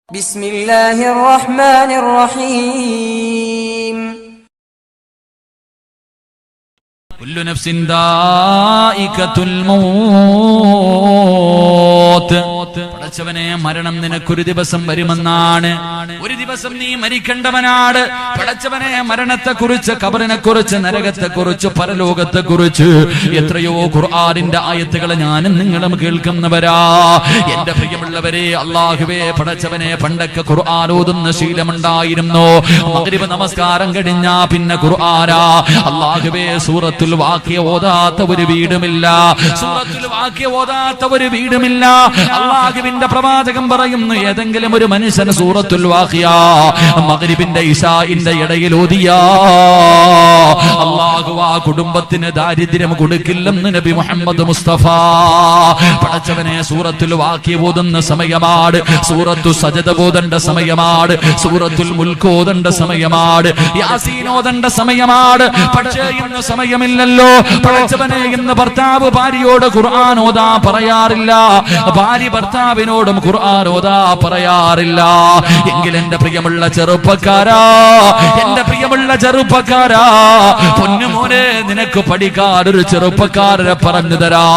ബിസ്മില്ലാഹിർ റഹ്മാനിർ റഹീം. കുല്ലു നഫ്സിൻ ദായിഖത്തുൽ മൗത്ത്. പടച്ചവനെ, മരണം നിനക്കൊരു ദിവസം വരുമെന്നാണ്. ഒരു ദിവസം നീ മരിക്കേണ്ടവനാണ്. പടച്ചവനെ, മരണത്തെക്കുറിച്ച്, ഖബറിനെക്കുറിച്ച്, നരകത്തെക്കുറിച്ച്, പരലോകത്തെക്കുറിച്ച് എത്രയോ ഖുർആനിന്റെ ആയത്തുകൾ ഞാനും നിങ്ങളും കേൾക്കുന്നവരാ. എന്റെ പ്രിയമുള്ളവരെ, അല്ലാഹുവേ, പടച്ചവനെ, പണ്ടൊക്കെ ഖുർആൻ ഓതുന്ന ശീലമുണ്ടായിരുന്നു. മഗ്രിബ് നമസ്കാരം കഴിഞ്ഞാ പിന്നെ ഖുർആനാ. അല്ലാഹുവേ, സൂറത്തുൽ വാഖിയ ഓതാത്ത ഒരു വീടുമില്ല. സൂറത്തുൽ വാഖിയ ഓതാത്ത ഒരു വീടുമില്ല. അല്ലാഹുവിന്റെ പ്രവാചകൻ പറയുന്നു, ഏതെങ്കിലും ഒരു മനുഷ്യന് സൂറത്തുൽ വാഖിയ മഗ്രിബിന്റെ ഇശാഇന്റെ ഇടയിൽ ഓതിയാ അല്ലാഹു ആ കുടുംബത്തിന് ദാരിദ്ര്യം കൊടുക്കില്ലെന്ന് നബി മുഹമ്മദ് മുസ്തഫ. പടച്ചവനെ, സൂറത്തുൽ വാഖിയ ഓതുന്ന സമയമാണ്, സൂറത്തു സജദ ഓതേണ്ട സമയമാണ്, സൂറത്തുൽ മുൽക്ക് ഓതേണ്ട സമയമാണ്, യാസീൻ ഓതേണ്ട സമയമാണ്. പക്ഷേ ഇന്ന് സമയമില്ലല്ലോ. പടച്ചവനെ, ഇന്ന് ഭർത്താവ് ഭാര്യയോട് ഖുർആൻ ഓതാ പറയാറില്ല, ഭാര്യ ഭർത്താവിനോടും ഖുർആൻ ഓതാ പറയാറില്ല. എങ്കിൽ എന്റെ പ്രിയമുള്ള ചെറുപ്പക്കാരാ, എന്റെ പ്രിയമുള്ള ചെറുപ്പക്കാരാ, പൊന്നുമോനെ, നിനക്ക് പഠിക്കാൻ ഒരു ചെറുപ്പക്കാരനെ പറഞ്ഞു തരാ.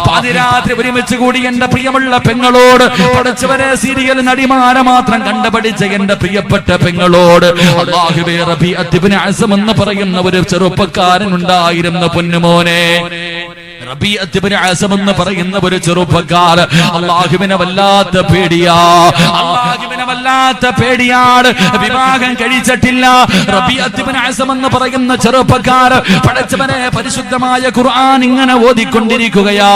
പാതിരാത്രി ഒരുമിച്ച് കൂടി എന്റെ പ്രിയമുള്ള പെങ്ങളോട്, പടച്ചവനെ, സീരിയൽ നടിമാരെ മാത്രം കണ്ടുപഠിച്ച എന്റെ പ്രിയപ്പെട്ട പെങ്ങളോട്, അല്ലാഹുവേ, റബീഅത്ത് ഇബ്നു അസ്ം എന്ന് പറയുന്ന ഒരു ചെറുപ്പക്കാരൻ ഉണ്ടായിരുന്നു. പൊന്നുമോനെ, റബീഅത്ത് ഇബ്നു അസ്ം എന്ന് പറയുന്ന ഒരു ചെറുപ്പക്കാരൻ അല്ലാഹുവിനെ വല്ലാത്ത പേടിയാ, അല്ലാഹുവിനെ വല്ലാത്ത പേടിയാണ്. വിവാഹം കഴിച്ചിട്ടില്ല. റബീഅത്ത് ഇബ്നു അസ്ം എന്ന് പറയുന്ന ചെറുപ്പക്കാരൻ പടച്ചവനെ, പരിശുദ്ധമായ ഖുർആൻ ഇങ്ങനെ ഓതിക്കൊണ്ടിരിക്കുകയാ.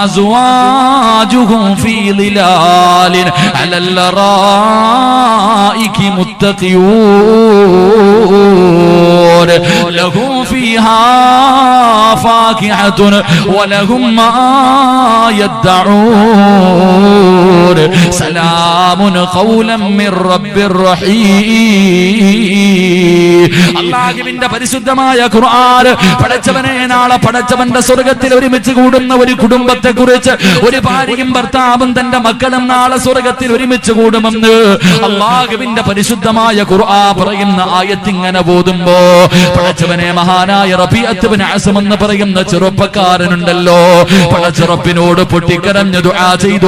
അസ്വാജുഹും ഫീ ളിലാലിൻ അലൽ റായികി മുത്തഖിയൂൻ ലഹും ഫീഹാ ഫാകിഹത്തുൻ വലഹും മാ യദ്ദഊൻ സലാമുൻ ഖൗലൻ മിർ റബ്ബിർ റഹീം. അല്ലാഹുവിന്റെ പരിശുദ്ധമായ ഖുർആൻ പടച്ചവനെ, നാളെ പടച്ചവന്റെ സ്വർഗ്ഗത്തിൽ ഒരുമിച്ച് കൂടുന്ന ഒരു കുടുംബത്തെ കുറിച്ച്, ഒരു ഭാര്യയും ഭർത്താവും തന്റെ മക്കളും നാളെ സ്വർഗ്ഗത്തിൽ ഒരുമിച്ച് കൂടുമെന്ന് അല്ലാഹുവിന്റെ പരിശുദ്ധമായ ഖുർആൻ പറയുന്ന ആയത്ത് ഇങ്ങനെ ഓതുമ്പോ പടച്ചവനെ, മഹാനായ റബീഅത്ത് ഇബ്നു അസ്ം എന്ന് പറയുന്ന ചെറുപ്പക്കാരനുണ്ടല്ലോ, പടച്ചറപ്പിനോട് പൊട്ടിക്കരഞ്ഞു ദുആ ചെയ്തു.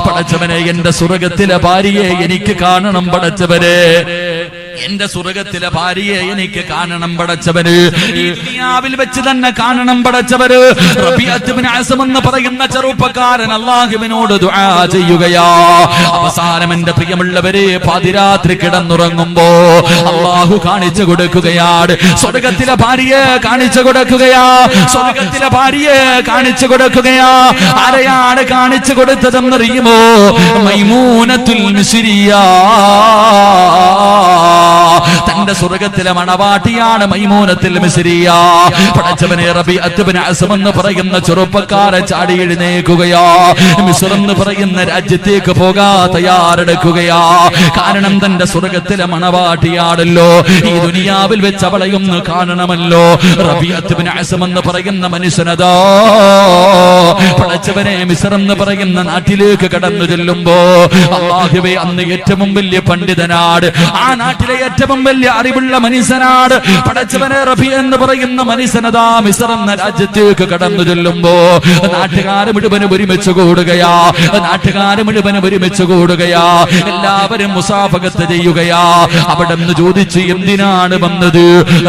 പടച്ചവനെ, എന്റെ സ്വർഗ്ഗത്തിലെ ഭാര്യയെ എനിക്ക് കാണണം പടച്ചവനെ, എന്റെ സ്വർഗ്ഗത്തിലെ ഭാര്യയെ എനിക്ക് കാണണം പടച്ചവന്, ഈ ദുനിയാവിൽ വെച്ച് തന്നെ കാണണം പടച്ചവന്. റബീഅത്ത് ഇബ്നു അസ്ം എന്ന് പറയുന്ന ചെറുപ്പക്കാരൻ അല്ലാഹുവിനോട് ദുആ ചെയ്യുകയാ. അവസാനം എന്റെ പ്രിയമുള്ളവരെ, പാതിരാത്രി കിടന്നുറങ്ങുമ്പോ അല്ലാഹു കാണിച്ചു കൊടുക്കുകയാണ്, സ്വർഗ്ഗത്തിലെ ഭാര്യയെ കാണിച്ചു കൊടുക്കുകയാ, സ്വർഗ്ഗത്തിലെ ഭാര്യയെ കാണിച്ചു കൊടുക്കുകയാ. ആരെയാണ് കാണിച്ചു കൊടുത്തതെന്നറിയുമോ? മൈമൂനത്തുൽ മിസ്രിയ. തന്റെ സ്വർഗ്ഗത്തിലെ മണവാട്ടിയാണ് മൈമൂനത്തുൽ മിസ്രിയ. പടച്ചവനെ, റബീഅത്ത് ഇബ്നു അസ്ം എന്ന് പറയുന്ന ചെറുപ്പക്കാരൻ ചാടി എഴുന്നേൽക്കുകയാ. മിസ്ർ എന്ന് പറയുന്ന രാജ്യത്തേക്ക് പോകാൻ തയ്യാറെടുക്കുകയാ. കാരണം തന്റെ സ്വർഗ്ഗത്തിലെ മണവാട്ടിയാണല്ലോ, ഈ ദുനിയാവിൽ വെച്ച് അവളെയൊന്ന് കാണണമല്ലോ. റബീഅത്ത് ഇബ്നു അസ്ം എന്ന് പറയുന്ന മനുഷ്യനതാ പടച്ചവനെ, മിസ്ർ എന്ന് പറയുന്ന നാട്ടിലേക്ക് കടന്നു ചെല്ലുമ്പോ അല്ലാഹുവേ, അന്ന് ഏറ്റവും വലിയ പണ്ഡിതനാണ്, ആ നാട്ടിലെ ഏറ്റവും വലിയ അറിവുള്ള മനുഷ്യനാണ് പടച്ചവനെ. റബീ എന്ന് പറയുന്ന മനുഷ്യനതാ മിസ്ർ എന്ന രാജ്യത്തേക്ക് കടന്നു ചെല്ലുമ്പോ നാട്ടുകാര് മുഴുവനും ഒരുമിച്ച് കൂടുകയാ, നാട്ടുകാര് മുഴുവനും ഒരുമിച്ച് കൂടുകയാ. എല്ലാവരും മുസാഫഹത്ത് ചെയ്യുകയാ. അവിടെ നിന്ന് ചോദിച്ചു, എന്തിനാണ് വന്നത്?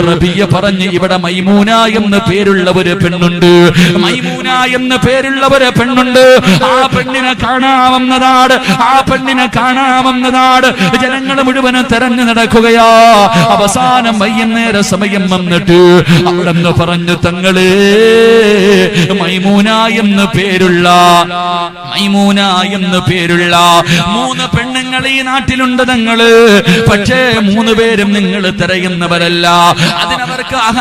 റബീയ പറഞ്ഞു, ഇവിടെ മൈമൂന എന്ന് പേരുള്ള ഒരു പെണ്ണുണ്ട്, മൈമൂന എന്ന് പേരുള്ള ഒരു പെണ്ണുണ്ട്. ആ പെണ്ണിനെ കാണാവുന്നതാണ്, ആ പെണ്ണിനെ കാണാവുന്നതാണ്. ജനങ്ങൾ മുഴുവനും തെരഞ്ഞു നടക്കുകയാ. അവസാനം വൈകുന്നേര സമയം വന്നിട്ട് അവിടെ നിന്ന് പറഞ്ഞു, തങ്ങളെ, മൈമൂന എന്ന് പേരുള്ള, മൈമൂന എന്ന് പേരുള്ള 3 പെണ്ണുങ്ങൾ ഈ നാട്ടിലുണ്ട് തങ്ങള്. പക്ഷേ 3 പേരും നിങ്ങൾ തിരയുന്നവരല്ല.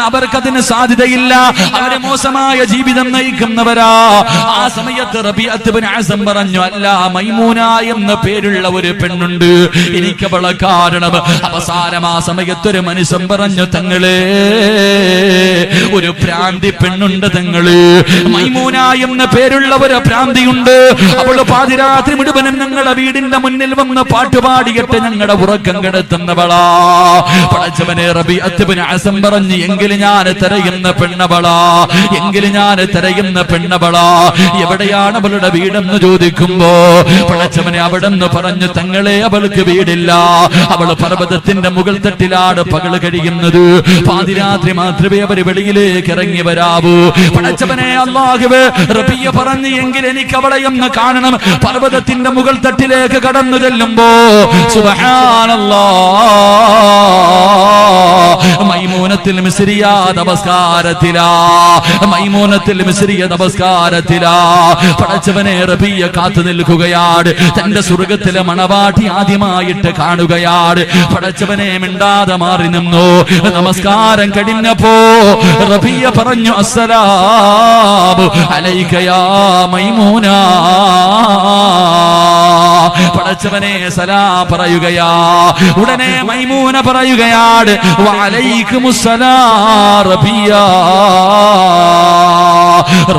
അവർക്കതിന് സാധ്യതയില്ല. അവര് മോശമായ ജീവിതം നയിക്കുന്നവരാ. ആ സമയത്ത് റബീഅത്ത് ഇബ്നു അസം പറഞ്ഞു, അല്ല, മൈമൂന എന്ന പേരുള്ള ഒരു പെണ്ണുണ്ട്, എനിക്ക് അവളെ കാരണം. അവസാനം ആ സമയത്തൊരു മനുഷ്യൻ പറഞ്ഞു, തങ്ങളെ, ഒരു പ്രാന്തി പെണ്ണുണ്ട് തങ്ങള്, മൈമൂന എന്ന പേരുള്ള ഒരു പ്രാന്തിയുണ്ട്. അവള് പാതിരാത്രി മുഴുവനും ഞങ്ങളുടെ വീടിന്റെ മുന്നിൽ വന്ന് പാട്ടുപാടിയിട്ട് ഞങ്ങളുടെ ഉറക്കം കെടുത്തുന്നവളാ. പടച്ചവനെ, റബീഅത്ത് ഇബ്നു അസം പറഞ്ഞു, എങ്കിലും ഞാൻ തിരയുന്ന പെണ്ണവളാ, എങ്കിലും ഞാൻ തിരയുന്ന പെണ്ണവളാ. എവിടെയാണ് അവളുടെ വീടെന്ന് ചോദിക്കുമ്പോ പടച്ചവനെ അവിടെന്ന് പറഞ്ഞു, തങ്ങളെ, അവൾക്ക് വീടില്ല, അവള് പർവ്വതത്തിന്റെ മുകൾ തട്ടിലാണ് പകല് കഴിയുന്നത്, പാതിരാത്രി മാത്രമേ അവര് വെളിയിലേക്ക് ഇറങ്ങി വരാവൂ. പടച്ചവനെ, അല്ലാഹുവേ, റബീയ പറഞ്ഞു, എങ്കിൽ എനിക്ക് അവളെ ഒന്ന് കാണണം. പർവ്വതത്തിന്റെ മുകൾ തട്ടിലേക്ക് കടന്നു ചെല്ലുമ്പോ സുബ്ഹാനല്ലാഹ്, മൈമൂനത്തുൽ മിസ്രിയ നമസ്കാരത്തിലാ, മൈമൂനത്തുൽ മിസ്രിയ നമസ്കാരത്തിലാ. പടച്ചവനെ, റബീയ കാത്തു നിൽക്കുകയാണ്, തന്റെ സ്വർഗത്തിലെ മണവാട്ടി ആദ്യമായിട്ട് കാണുകയാണ്. പടച്ചവനെ മിണ്ടാതെ മാറി നിന്നു. നമസ്കാരം കഴിഞ്ഞപ്പോ റബീയ പറഞ്ഞു, അസ്സലാമു അലൈക യാ മൈമൂന. പടച്ചവനെ സലാം പറയുകയാ. ഉടനെ മൈമൂന പറയുകയാണ്, വഅലൈക്കുമുസ്സലാം റബീയ.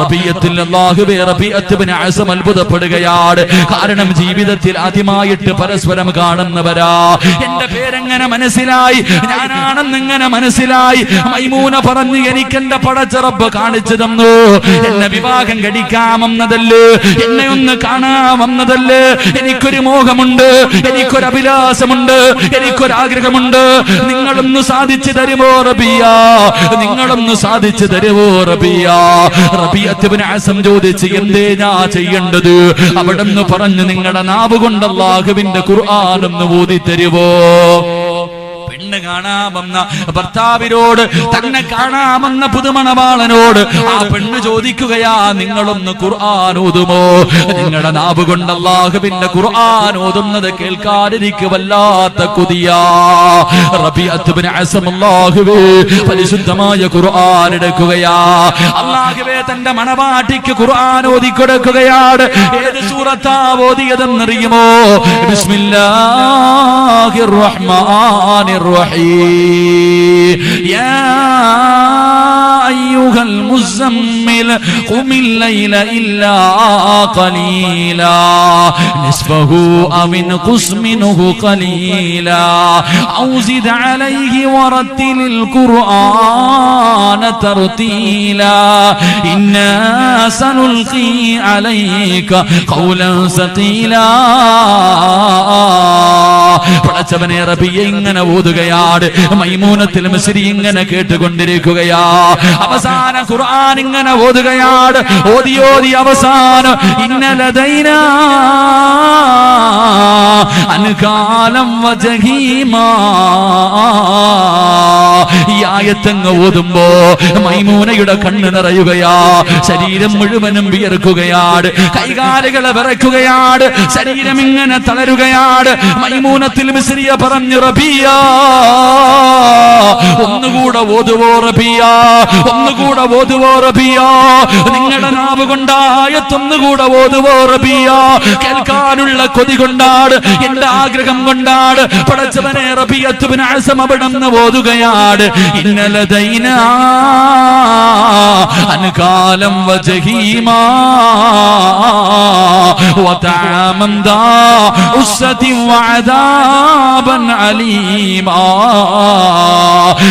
റബീഅത്തിൽ അല്ലാഹുവേ, റബീഅത്ത് ഇബ്നു അസം അത്ഭുതപ്പെടുകയാണ്. കാരണം ജീവിതത്തിൽ ആദ്യമായിട്ട് പരസ്പരം കാണുന്നവരാ. എന്റെ പേരെങ്ങനെ മനസ്സിലായി, ഞാനാണെന്ന് എങ്ങനെ മനസ്സിലായി? മൈമൂന പറഞ്ഞു, എനിക്ക് എന്റെ പടച്ച റബ്ബ് കാണിച്ചു തന്നു. എന്നെ വിവാഹം കഴിക്കാമെന്നതല്ലേ, എന്നെ ഒന്ന് കാണാമെന്നതല്ലേ. എനിക്കൊരു മോഹമുണ്ട്, എനിക്കൊരു അഭിലാഷമുണ്ട്, എനിക്കൊരാഗ്രഹമുണ്ട്. നിങ്ങളൊന്ന് സാധിച്ചു തരുമോ റബീയ? നിങ്ങളൊന്ന് സാധിച്ചു തരുമോ റബീയ? റബീഅത്ത് ഇബ്നു അസം ചോദിച്ചു, എന്തേ ഞാൻ ചെയ്യേണ്ടത്? അവിടെന്ന് പറഞ്ഞു, നിങ്ങളുടെ നാവ് കൊണ്ട് അല്ലാഹുവിന്റെ ഖുർആൻ ഒന്ന് ഓതി തരുവോ? പെണ്ണ് കാണാമെന്ന ഭർത്താവിനോട്, തന്നെ കാണാമെന്ന പുതുമണവാളനോട് ആ പെണ്ണ് ചോദിക്കുകയാ, നിങ്ങളൊന്ന് ഖുർആൻ ഓതുമോ? നിങ്ങളുടെ നാവ് കൊണ്ട് അല്ലാഹുവിന്റെ ഖുർആൻ ഓതുന്നത് കേൾക്കാൻ എനിക്ക് വല്ലാത്ത കൊതിയാ. റബീഅത്ത് ഇബ്നു അസം അല്ലാഹുവേ, പരിശുദ്ധമായ ഖുർആൻ എടുക്കുകയാ. അല്ലാഹുവേ, തന്റെ മണവാട്ടിക്ക് ഖുർആൻ ഓതി കൊടുക്കുകയാണ്. ഏത് സൂറത്താ ഓതിയതെന്നറിയുമോ? ബിസ്മില്ലാഹിർ റഹ്മാനിർ الرحيم يا أيها المزمل قم الليل إلا قليلا نصفه أو انقص منه قليلا أو زد عليه ورتل القرآن ترتيلا إنا سنلقي عليك قولا ثقيلا. പടച്ചവനെ, റബീയ ഇങ്ങനെ ഓതുകയാണ്. മൈമൂനത്തുൽ മിസ്രി ഇങ്ങനെ കേട്ടുകൊണ്ടിരിക്കുകയാ. അവസാന ഖുർആൻ ഇങ്ങനെ ഓതുകയാണ്. ഓതി ഓതി അവസാനം ഇന്നലദൈനാ അൻകാലം വജഹീമാ. ഈ ആയത്തങ്ങ് ഓതുമ്പോ മൈമൂനയുടെ കണ്ണ് നിറയുകയാ. ശരീരം മുഴുവനും വിയർക്കുകയാണ്, കൈകാലുകളെ വിറയ്ക്കുകയാണ്, ശരീരം ഇങ്ങനെ തളരുകയാണ്. മൈമൂനത്തുൽ മിസ്രിയ പറഞ്ഞു, റബീയ ഒന്നുകൂടെ ഓതുവോ റബീയ, ഒന്നുകൂടെ ഓതുവോ റബീയ, നിങ്ങളുടെ നാവ് കൊണ്ടായത്തൊന്നുകൂടെ ഓതുവോ റബീയ. കേൾക്കാനുള്ള കൊതി കൊണ്ടാണ്, എന്റെ ആഗ്രഹം കൊണ്ടാണ്. പടച്ചവനെ, റബീഅത്ത് ഇബ്നു അസം അവിടുന്ന് ഓതുകയാണ്. ഇന്നലദൈനാ അൻകാലം വജഹീമാ വതഅമൻ ദാ ഉസ്സതി വഅദാബൻ അലീമാ.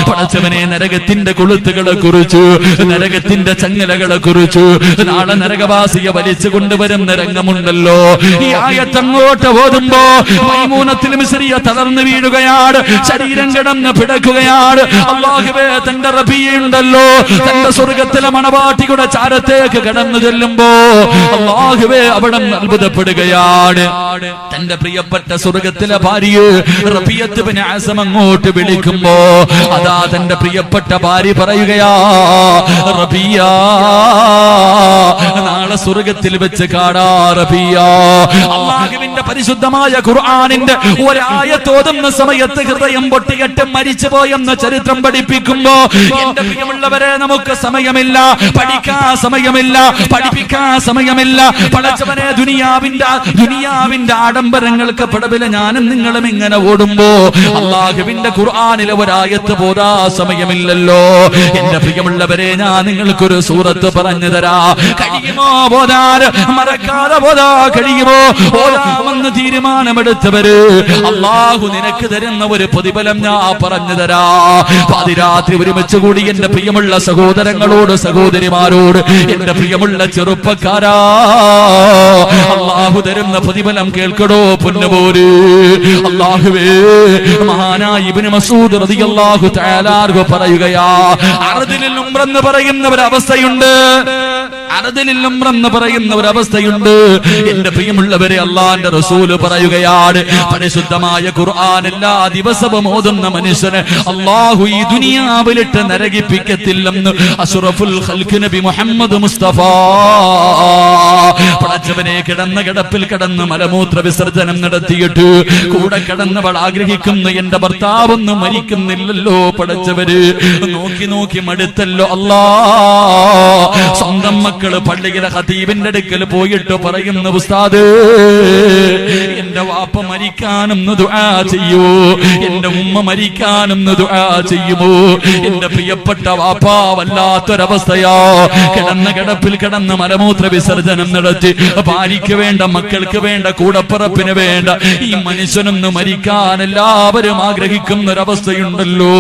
പടച്ചവനെ, നരകത്തിന്റെ കൊളുത്തുകളെ കുറിച്ചു, നരകത്തിന്റെ ചങ്ങലകളെ കുറിച്ചു, നാളെ നരകവാസിയെ വലിച്ചു കൊണ്ടുവരുന്ന രംഗമുണ്ടല്ലോ. ഈ ആയത്തങ്ങോട്ട് ഓതുമ്പോ മൈമൂനത്തുൽ മിസ്രിയ തളർന്നു വീഴുകയാണ്, ശരീരം കിടന്ന് പിടക്കുകയാണ്. അല്ലാഹുവേ, തന്റെ റബീയുണ്ടല്ലോ, തന്റെ സ്വർഗത്തിലെ മണവാട്ടിയുടെ ചാരത്തേക്ക് കടന്നു ചെല്ലുമ്പോ അല്ലാഹുവേ, അവിടെ അത്ഭുതപ്പെടുകയാണ്. തന്റെ പ്രിയപ്പെട്ട സ്വർഗത്തിലെ ഭാര്യ റബീഅത്ത് ഇബ്നു അസം അങ്ങോട്ട് വിളിക്കുമ്പോ അതാ തന്റെ പ്രിയപ്പെട്ട ഭാര്യ പറയുകയാ, റബീയ, നാളെ സ്വർഗത്തിൽ വെച്ച് കാണാറബിയ. അല്ലാഹുവിന്റെ പരിശുദ്ധമായ ഖുർആനിന്റെ ഒരായത്തോതുന്ന സമയത്ത് ഹൃദയം പൊട്ടിയിട്ട് മരിച്ചു പോയെന്ന ചരിത്രം പഠിപ്പിക്കുമ്പോ എന്റെ പ്രിയമുള്ളവരെ നമുക്ക് സമയമില്ല, പഠിക്കാൻ സമയമില്ല, പഠിപ്പിക്കാൻ സമയമില്ല. പടച്ചവനെ ദുനിയാവിന്റെ ആഡംബരങ്ങൾക്ക് പടവില ഞാനും നിങ്ങളും ഇങ്ങനെ ഓടുമ്പോ അല്ലാഹുവിന്റെ ഖുർആനിലെ ഒരായത്ത് പോരാ സമയമില്ലല്ലോ. എന്റെ പ്രിയമുള്ളവരെ ഞാൻ നിങ്ങൾക്കൊരു സൂറത്ത് പറഞ്ഞു തരാ. കഴിയുമോ ഓതാൻ? മറക്കാതെ ഓതാ കഴിയുമോ? ഓതാമെന്ന് തീരുമാനമെടുത്തവര് അല്ലാഹു നിനക്ക് തരുന്ന ഒരു പ്രതിഫലം ഞാൻ പറഞ്ഞു തരാ. പാതിരാത്രി ഒരുമിച്ച് കൂടി എന്റെ പ്രിയമുള്ള സഹോദരങ്ങളോട് സഹോദരിമാരോട് എന്റെ പ്രിയമുള്ള ചെറുപ്പക്കാരാ, അല്ലാഹു തരുന്ന പ്രതിഫലം കേൾക്കടോ പൊന്നുപോര്. അല്ലാഹുവേ, മഹാനായ ഇബ്നു മസ്ഊദ് റളിയല്ലാഹു തആല അൻഹു പറയുകയാ, അർദിൽ ഉംറ എന്ന് പറയുന്ന ഒരു അവസ്ഥയുണ്ട്, അർദിൽ ഉംറ എന്ന് പറയുന്ന ഒരു അവസ്ഥയുണ്ട്. എന്റെ പ്രിയമുള്ളവരെ, അല്ലാഹുവിന്റെ റസൂൽ പറയുകയാണ്, പരിശുദ്ധമായ ഖുർആൻ എല്ലാ ദിവസവും ഓതുന്ന മനുഷ്യനെ അല്ലാഹു ഈ ദുനിയാവിലിട്ട് നരകിപ്പിക്കത്തില്ലെന്ന് അഷ്റഫുൽ ഖൽഖ് നബി മുഹമ്മദ് മുസ്തഫ. പടച്ചവനെ, കിടന്ന കിടപ്പിൽ കിടന്ന് മലമൂത്ര വിസർജനം നടത്തിയിട്ട് കൂടെ കിടന്നവൾ ആഗ്രഹിക്കുന്നു എന്റെ ഭർത്താവൊന്നും മരിക്കുന്നില്ലല്ലോ. പടച്ചവര് നോക്കി നോക്കി മടുത്തല്ലോ അല്ലാ. സ്വന്തം മക്കള് പള്ളിയിലെ ഖതീബിന്റെ അടുക്കൽ പോയിട്ട് പറയുന്നു, ഉസ്താദ് എന്റെ വാപ്പ മരിക്കാനൊന്ന് ദുആ ചെയ്യൂ, എന്റെ ഉമ്മ മരിക്കാനൊന്ന് ദുആ ചെയ്യുമോ? എന്റെ പ്രിയപ്പെട്ട വാപ്പ വല്ലാത്തൊരവസ്ഥയാ. കിടന്ന കിടപ്പിൽ കിടന്ന് മലമൂത്ര വിസർജനം നടത്തി ഭാര്യയ്ക്ക് വേണ്ട, മക്കൾക്ക് വേണ്ട, കൂടപ്പറപ്പിന് വേണ്ട, ഈ മനുഷ്യനൊന്ന് മരിക്കാൻ എല്ലാവരും ആഗ്രഹിക്കുന്ന ഒരവസ്ഥയുണ്ടല്ലോ.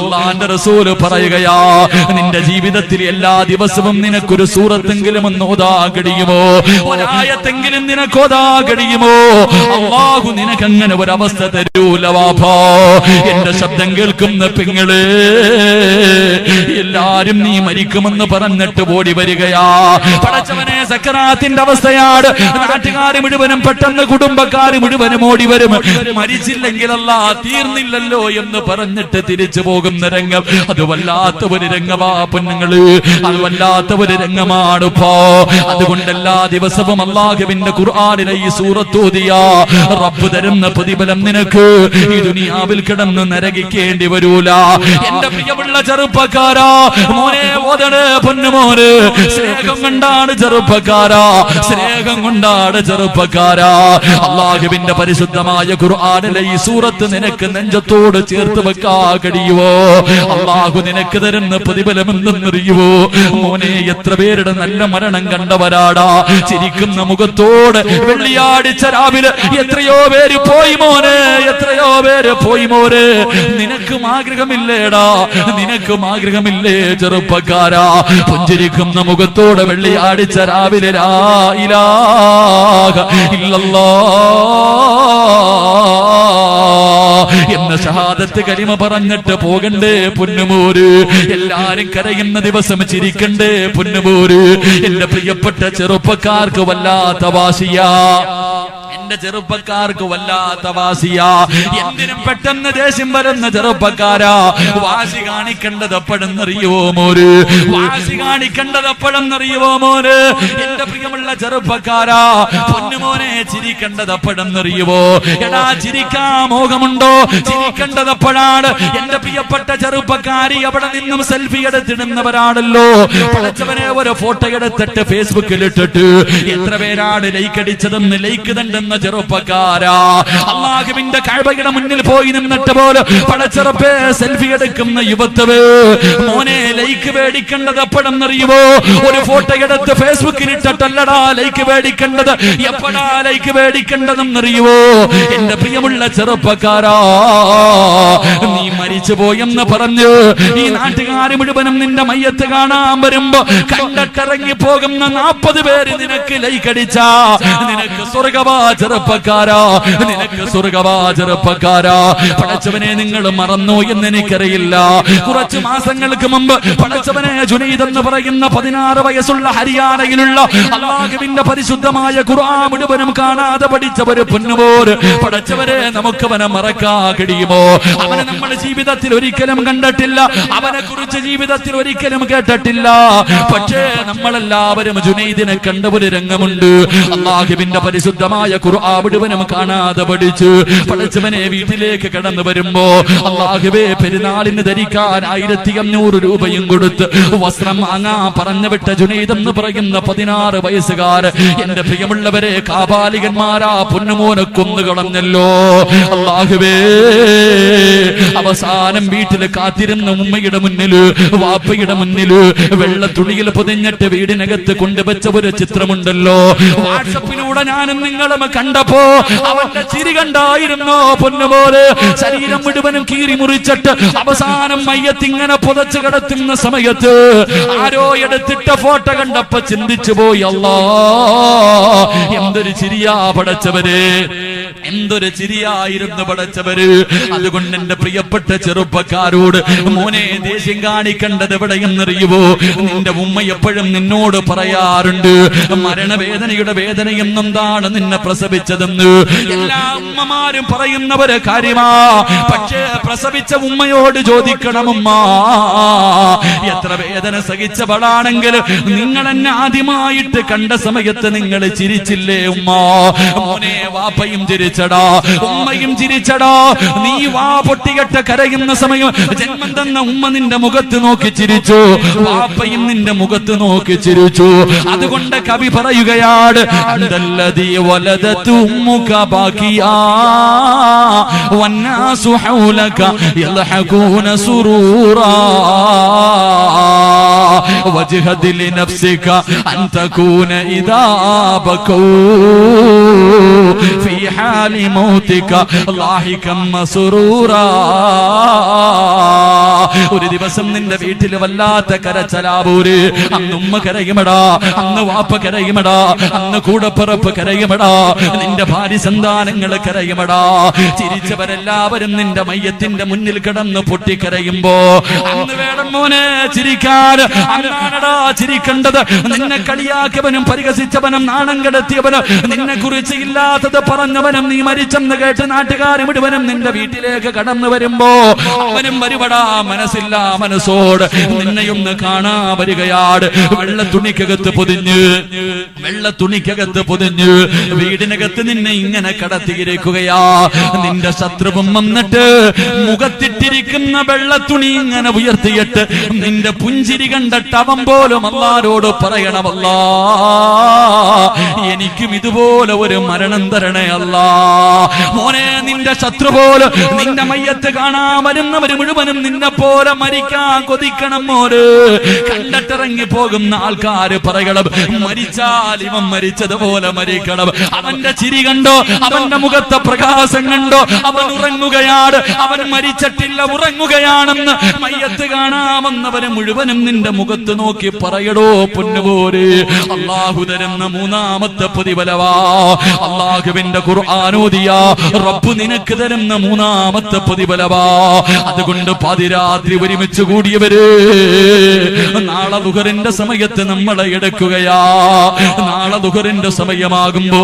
അല്ലാഹുവിന്റെ റസൂൽ പറയുകയാ, നിന്റെ ജീവിതത്തിൽ എല്ലാ ദിവസവും നിനക്കൊരു സൂറത്തെങ്കിലും ഒന്ന് ഓതാ കഴിയുമോ? ഒരായത്തെങ്കിലും നിനക്ക് ഓതാ കഴിയുമോ? അല്ലാഹു നിനക്കങ്ങനെ ഒരവസ്ഥ തരൂല വാപ്പാ. എന്റെ ശബ്ദം കേൾക്കുന്ന പെങ്ങള്, എല്ലാരും നീ മരിക്കുമെന്ന് പറഞ്ഞിട്ട് ഓടി വരികയാ. പടച്ചവനെ, സക്കറാത്തിന്റെ അവസ്ഥയാണ്. നാട്ടുകാര് മുഴുവനും പെട്ടെന്ന് കുടുംബക്കാര് മുഴുവനും ഓടി വരും. മരിച്ചില്ലെങ്കിൽ അല്ലാ തീർന്നില്ലല്ലോ എന്ന് പറഞ്ഞിട്ട് തിരിച്ചു പോകുന്ന രംഗം, അത് വല്ലാത്ത ഒരു രംഗമാ പൊന്നുങ്ങള്, അത് വല്ലാത്ത ഒരു രംഗമാണ് ഇപ്പോ. അതുകൊണ്ട് എല്ലാ ദിവസവും അല്ലാഹുവിന്റെ ഖുർആനിലെ ഈ സൂറത്ത് ഓതിയാ റബ്ബ് തരുന്ന പ്രതിഫലം നിനക്ക് ഈ ദുനിയാവിൽ കിടന്ന് നരകിക്കേണ്ടി വരൂല. എന്റെ പ്രിയമുള്ള ചെറുപ്പക്കാരാ, മോനെ ഓതണേ പൊന്നുമോന്. സ്നേഹം കൊണ്ടാണ് ചെറുപ്പക്കാരാ, സ്നേഹം കൊണ്ടാണ് ചെറുപ്പക്കാരാ. അല്ലാഹുവിന്റെ പരിശുദ്ധമായ ഖുർആനിലെ ഈ സൂറത്ത് നിനക്ക് നെഞ്ചത്തോട് ചേർത്ത് വെക്കാ കഴിയുവോ? അല്ലാഹു നിനക്ക് തരുന്ന പ്രതിഫലം എന്തെന്നറിയുവോ മോനെ? എത്ര പേരുടെ നല്ല മരണം കണ്ടവരാടാ. ചിരിക്കുന്ന മുഖത്തോട് വെള്ളിയാഴ്ച രാവിലെ എത്രയോ പേര് പോയി മോനെ, എത്രയോ പേര് പോയി മോനെ. നിനക്കും ആഗ്രഹമില്ലേടാ? നിനക്കും ആഗ്രഹമില്ലേ ചെറുപ്പക്കാരാ? പുഞ്ചിരിക്കുന്ന മുഖത്തോടെ വെള്ളിയാഴ്ച രാവിലെ ലാ ഇലാഹ ഇല്ലല്ലാഹ് എന്ന ഷഹാദത്ത് കലിമ പറഞ്ഞിട്ട് പോകണ്ടേ പൊന്നുമോര്? എല്ലാരും കരയുന്ന ദിവസം ചിരിക്കണ്ടേ പൊന്നുമോര്? എന്റെ പ്രിയപ്പെട്ട ചെറുപ്പക്കാർക്ക് വല്ലാത്ത വാശിയാ, എന്റെ ചെറുപ്പക്കാർക്ക് വല്ലാത്ത വാശിയാ. എന്തിനും പെട്ടെന്ന് ദേഷ്യം വരുന്ന ചെറുപ്പക്കാരാ. വാശി കാണിക്കേണ്ടത് എപ്പോഴെന്നറിയുവോ മോര്? വാശി കാണിക്കേണ്ടത് എപ്പോഴെന്നറിയുവോ മോര്? എന്റെ പ്രിയമുള്ള ചെറുപ്പക്കാരാ, പൊന്നുമോനെ, ചിരിക്കേണ്ടത് എപ്പോഴെന്നറിയുവോ? എടാ, ചിരിക്കാ മോഹമുണ്ടോ? ചിരിക്കേണ്ടത് എപ്പോഴാണ്? എന്റെ പ്രിയപ്പെട്ട ചെറുപ്പക്കാരി അവിടെ നിന്നും സെൽഫി എടുത്തിടുന്നവരാണല്ലോ. പടച്ചവനെ, ഒരു ഫോട്ടോ എടുത്തിട്ട് ഫേസ്ബുക്കിൽ ഇട്ടിട്ട് എത്ര പേരാണ് ലൈക്ക് അടിച്ചതെന്ന് ലൈക്ക് തണ്ടെന്ന ചെറുപ്പക്കാരാ. അല്ലാഹുവിന്റെ കഅബയുടെ മുന്നിൽ പോയി നിന്നിട്ട് പോലെ പടച്ചറപ്പേ സെൽഫി എടുക്കുന്ന യുവത്വേ, മോനെ, ലൈക്ക് മേടിക്കേണ്ടത് എപ്പോഴെന്നറിയുമോ? ഒരു ഫോട്ടോ എടുത്ത് ഫേസ്ബുക്കിൽ ഇട്ടിട്ടല്ലടാ ലൈക്ക് മേടിക്കേണ്ടത്. എപ്പോഴാ ലൈക്ക് മേടിക്കേണ്ടതെന്നറിയുമോ? എന്റെ പ്രിയമുള്ള ചെറുപ്പക്കാരാ, നീ മരിച്ചു പോയെന്ന് പറഞ്ഞു ഈ നാട്ടുകാർ മുഴുവനും നിന്റെ മയ്യത്ത് കാണാൻ വരുമ്പോ കണ്ടിട്ടിറങ്ങി പോകുന്ന 40 പേര് നിനക്ക് ലൈക്ക് അടിച്ചാ നിനക്ക് സ്വർഗവാ ചെറുപ്പക്കാരാ, നിനക്ക് സ്വർഗവാ ചെറുപ്പക്കാരാ. പടച്ചവനെ നിങ്ങൾ മറന്നോ എന്ന് എനിക്കറിയില്ല. കുറച്ച് മാസങ്ങൾക്ക് മുമ്പ് പടച്ചവനെ ജുനൈദ് എന്ന് പറയുന്ന 16 വയസ്സുള്ള ഹരിയാനയിലുള്ള അല്ലാഹുവിന്റെ പരിശുദ്ധമായ ഖുർആൻ മുഴുവനും കാണാതെ പഠിച്ച ഒരു പൊന്നുപോര് പടച്ചവരെ നമുക്കവനെ മറക്കാൻ കഴിയുമോ? അവനെ നമ്മുടെ ജീവിതത്തിൽ ഒരിക്കലും കണ്ടിട്ടില്ല, അവനെ കുറിച്ച് ജീവിതത്തിൽ ഒരിക്കലും കേട്ടിട്ടില്ല. പക്ഷേ നമ്മളെല്ലാവരും ജുനൈദിനെ കണ്ട ഒരു രംഗമുണ്ട്. അല്ലാഹുവിന്റെ പരിശുദ്ധമായ ഖുർആൻ മുഴുവനും കാണാതെ പഠിച്ചു പടച്ചവനെ വീട്ടിലേക്ക് കടന്നു വരുമ്പോ അല്ലാഹുവേ പെരുന്നാളിന് ധരിക്കാൻ 1500 രൂപയും കൊടുത്ത് വസ്ത്രം വാങ്ങാൻ പറഞ്ഞു വിട്ട ജുനൈദ് എന്ന് പറയുന്ന 16 വയസ്സുകാരൻ എന്റെ പ്രിയമുള്ളവരെ കാപാലികന്മാരാ പൊന്നുമോനെ കൊന്നുകളഞ്ഞല്ലോ. അല്ലാഹുവേ അവസാനം വീട്ടിൽ കാത്തിരുന്ന ഉമ്മയുടെ മുന്നില് വാപ്പയുടെ മുന്നില് വെള്ള തുണിയിൽ പൊതിഞ്ഞിട്ട് വീടിനകത്ത് കൊണ്ടുവച്ച ഒരു ചിത്രമുണ്ടല്ലോ. വാട്സപ്പിലൂടെ ഞാനും നിങ്ങളും കണ്ടപ്പോ അവന്റെ ചിരി കണ്ടായിരുന്നോ പൊന്നുപോലെ? ശരീരം മുഴുവനും കീറി മുറിച്ചിട്ട് അവസാനം മയ്യത്തിങ്ങനെ പുതച്ചു കിടത്തുന്ന സമയത്ത് ആരോ എടുത്തിട്ട ഫോട്ടോ കണ്ടപ്പോ ചിന്തിച്ചു പോയി, അല്ലാ എന്തൊരു ചിരിയാ പടച്ചവരെ, എന്തൊരു ചിരിയായിരുന്നു പടച്ചവര്. അതുകൊണ്ട് എന്റെ പ്രിയപ്പെട്ട ചെറുപ്പക്കാരോട് മോനെ ദേഷ്യം കാണിക്കേണ്ടത് എവിടെയെന്നറിയുവോ? നിന്റെ ഉമ്മ എപ്പോഴും നിന്നോട് പറയാറുണ്ട് മരണവേദനയുടെ വേദനയും എന്താണ് നിന്നെ പ്രസവിച്ചതെന്ന്. എല്ലാ ഉമ്മമാരും പറയുന്നവര് കാര്യമാ. പക്ഷേ പ്രസവിച്ച ഉമ്മയോട് ചോദിക്കണം, ഉമ്മ എത്ര വേദന സഹിച്ചവളാണെങ്കിൽ നിങ്ങൾ എന്നെ ആദ്യമായിട്ട് കണ്ട സമയത്ത് നിങ്ങൾ ചിരിച്ചില്ലേ ഉമ്മ? മോനെ വാപ്പയും ചിരിച്ചടാ, ഉമ്മയും ചിരിച്ചടാ. നീ വാ പൊട്ടികെട്ട കരയുന്ന സമയം ജന്മം തന്ന ഉമ്മ നിന്റെ മുഖത്ത് നോക്കി ചിരിച്ചു, വാപ്പയും നിന്റെ മുഖത്ത് നോക്കി ചിരിച്ചു. അതുകൊണ്ട് കവി പറയുകയാണ്, അന്തല്ലദീ വലദതു ഉമ്മുക ബാകിയാ വന്നാസു ഹൗലക യൽഹഖൂന സുറൂറാ വജ്ഹദ് ലിനഫ്സിക അൻ തകൂന ഇദാ ബകൂ ഫീ ഹാലി മൗതിക ലാഹികം മസ്റൂറാ. ഒരു ദിവസം നിന്റെ വീട്ടിൽ വല്ലാത്ത കരച്ചലാവൂര്. അന്ന് ഉമ്മ കരയുമടാ, അന്ന് വാപ്പ കരയുമടാ, അന്ന് കൂടപ്പിറപ്പ് കരയുമടാ, നിന്റെ ഭാര്യ സന്താനങ്ങൾ കരയുമടാ. ചിരിച്ചവരെല്ലാവരും നിന്റെ മയ്യത്തിന്റെ മുന്നിൽ കിടന്ന് പൊട്ടിക്കരയുമ്പോ അന്ന് വേണം മോനെ ചിരിക്കാൻ. അന്നാണടാ ചിരിക്കേണ്ടത്. നിന്നെ കളിയാക്കിയവനും പരിഹസിച്ചവനും നാണം കെടുത്തിയവനും നിന്നെ കുറിച്ച് ഇല്ലാത്തത് പറഞ്ഞവനും നീ മരിച്ചെന്ന് കേട്ട് നാട്ടുകാർ മുഴുവനും നിന്റെ വീട്ടിലേക്ക് കടന്നു വരുമ്പോ അവനും വരുവടാ മനസ്സില്ല മനസ്സോട് നിന്നെയൊന്ന് കാണാ വരികയാണ്. വെള്ള തുണിക്കകത്ത് പൊതിഞ്ഞ് വീടിനകത്ത് നിന്നെ ഇങ്ങനെ കടത്തിയിരിക്കുകയാ. നിന്റെ ശത്രുവും വന്നിട്ട് മുഖത്തിട്ടിരിക്കുന്ന വെള്ള തുണി ഇങ്ങനെ ഉയർത്തിയിട്ട് നിന്റെ പുഞ്ചിരി കണ്ടിട്ട് അവൻ പോലും അല്ലാഹുവോട് പറയണമല്ലാ എനിക്കും ഇതുപോലെ ഒരു മരണം തരണേ അല്ലാ. മോനെ നിന്റെ ശത്രു പോലും നിന്റെ മയ്യത്ത് കാണാൻ വരുന്നവര് മുഴുവനും നിന്നെ പോലെ മരിക്കാൻ കൊതിക്കണം മോര്. കണ്ടിട്ടിറങ്ങി പോകുന്ന ആൾക്കാര് പറയണം മരിച്ചാൽ ഇവൻ മരിച്ചതുപോലെ മരിക്കണം. അവന്റെ ചിരി കണ്ടോ, അവന്റെ മുഖത്തെ പ്രകാശം കണ്ടോ, അവൻ ഉറങ്ങുകയാണ്, അവൻ മരിച്ചിട്ടില്ല ഉറങ്ങുകയാണെന്ന് മയ്യത്ത് കാണാമെന്നവര് മുഴുവനും നിന്റെ മുഖത്ത് നോക്കി പറയടോ പൊന്നുപോര്. അല്ലാഹു തരുന്ന മൂന്നാമത്തെ പ്രതിഫലവാ. അല്ലാഹുവിന്റെ ഖുർആനോദിയ റബ്ബ് നിനക്ക് തരുന്ന മൂന്നാമത്തെ പ്രതിഫലവാ. അതുകൊണ്ട് പാതിരാത്രി ഒരുമിച്ച് കൂടിയവര് നാളെ ദുഹറിന്റെ സമയത്ത് നമ്മളെ എടുക്കുകയാ. നാളെ ദുഹറിന്റെ സമയമാകുമ്പോ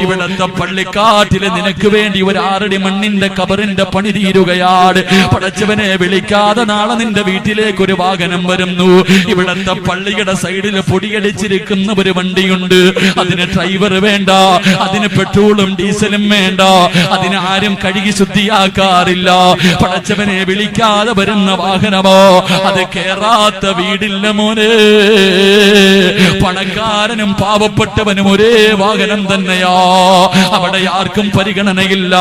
ഇവിടത്തെ പള്ളിക്കാട്ടില് നിനക്ക് വേണ്ടി ഒരു 6 അടി മണ്ണിന്റെ കബറിന്റെ പണി തീരുകയാണ്. പടച്ചവനെ വിളിക്കാതെ നാളെ നിന്റെ വീട്ടിലേക്ക് ഒരു വാഹനം വരുന്നു. ഇവിടത്തെ പള്ളിയുടെ സൈഡിൽ പൊടിയടിച്ചിരിക്കുന്ന ഒരു വണ്ടിയുണ്ട്. അതിന് ഡ്രൈവർ വേണ്ട, അതിന് പെട്രോളും ഡീസലും വേണ്ട, അതിന് ആരും കഴുകി ശുദ്ധിയാക്കാറില്ല. പടച്ചവനെ വിളിക്കാതെ വരുന്ന വാഹനമോ അത് കേറാത്ത വീടില്ല മോനെ. പണക്കാരനും പാവപ്പെട്ടവനും ഒരേ വാഹനം തന്നെയാ. അവിടെ ആർക്കും പരിഗണനയില്ല.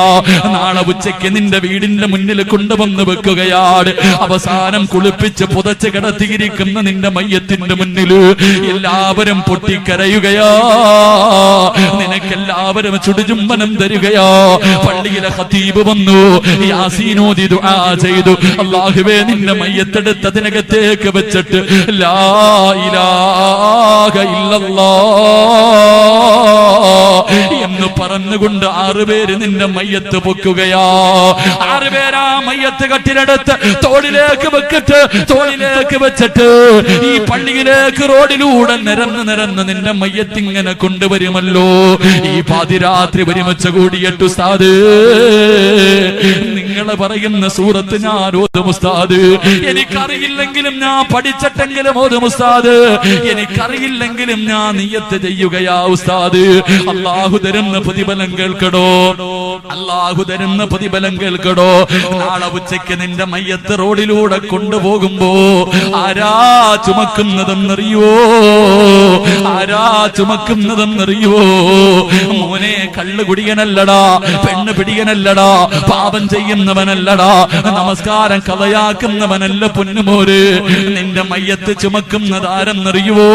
നാളെ ഉച്ചയ്ക്ക് നിന്റെ വീടിന്റെ മുന്നിൽ കൊണ്ടുവന്ന് വെക്കുകയാണ്. അവസാനം കുളിപ്പിച്ച് പുതച്ച് കിടത്തിയിരിക്കുന്ന നിന്റെ മയ്യത്തിന്റെ മുന്നിൽ എല്ലാവരും പൊട്ടിക്കരയുകയാ. നിനക്കെല്ലാവരും ചുടുചുംബനം തരികയാ. പള്ളിയിലെ ഖതീബ് വന്നു യാസീനോദി ദുആ ചെയ്തു. അല്ലാഹുവേ നിന്റെ മയ്യത്തെടുത്ത് അതിനകത്തേക്ക് വെച്ചിട്ട് ലാ ഇലാഹ ഇല്ലല്ലാഹ് എന്ന് എന്ന് പറഞ്ഞുകൊണ്ട് 6 പേര് നിന്റെ മയ്യത്ത് പൊക്കുകയാ. 6 പേരാ മയ്യത്ത് കട്ടിലെടുത്ത് തോളിലേക്ക് വെച്ചിട്ട് ഈ പള്ളിയിലേക്ക് റോഡിലൂടെ നിരന്ന് നിന്റെ മയ്യത്ത് ഇങ്ങനെ കൊണ്ടുവരുമല്ലോ. ഈ പാതിരാത്രി ഒരുമിച്ച് കൂടിയിട്ട് ഉസ്താദ് നിങ്ങളെ പറയുന്ന സൂറത്ത് ഞാൻ ഓതും ഉസ്താദ്, എനിക്കറിയില്ലെങ്കിലും ഞാൻ പഠിച്ചിട്ടെങ്കിലും ഓതും ഉസ്താദ്, എനിക്കറിയില്ലെങ്കിലും ഞാൻ നിയ്യത്ത് ചെയ്യുകയാ ഉസ്താദ്. അല്ലാഹു തരുന്ന പ്രതിഫലം കേൾക്കടോ, അല്ലാഹു തരുന്ന പ്രതിഫലം കേൾക്കടോ. നാളെ ഉച്ചയ്ക്ക് നിന്റെ മയ്യത്ത് റോഡിലൂടെ കൊണ്ടുപോകുമ്പോ ആരാ ചുമക്കുന്നതെന്നറിയോ? ആരാ ചുമക്കുന്നതെന്നറിയോ? മോനെ കള്ളു കുടിയനല്ലടാ, പെണ്ണ് പിടിയനല്ലടാ, പാപം ചെയ്യുന്നവനല്ലടാ, നമസ്കാരം കഥയാക്കുന്നവനല്ല പൊന്നുമോര്. നിന്റെ മയ്യത്ത് ചുമക്കുന്നതാരെന്നറിയുവോ?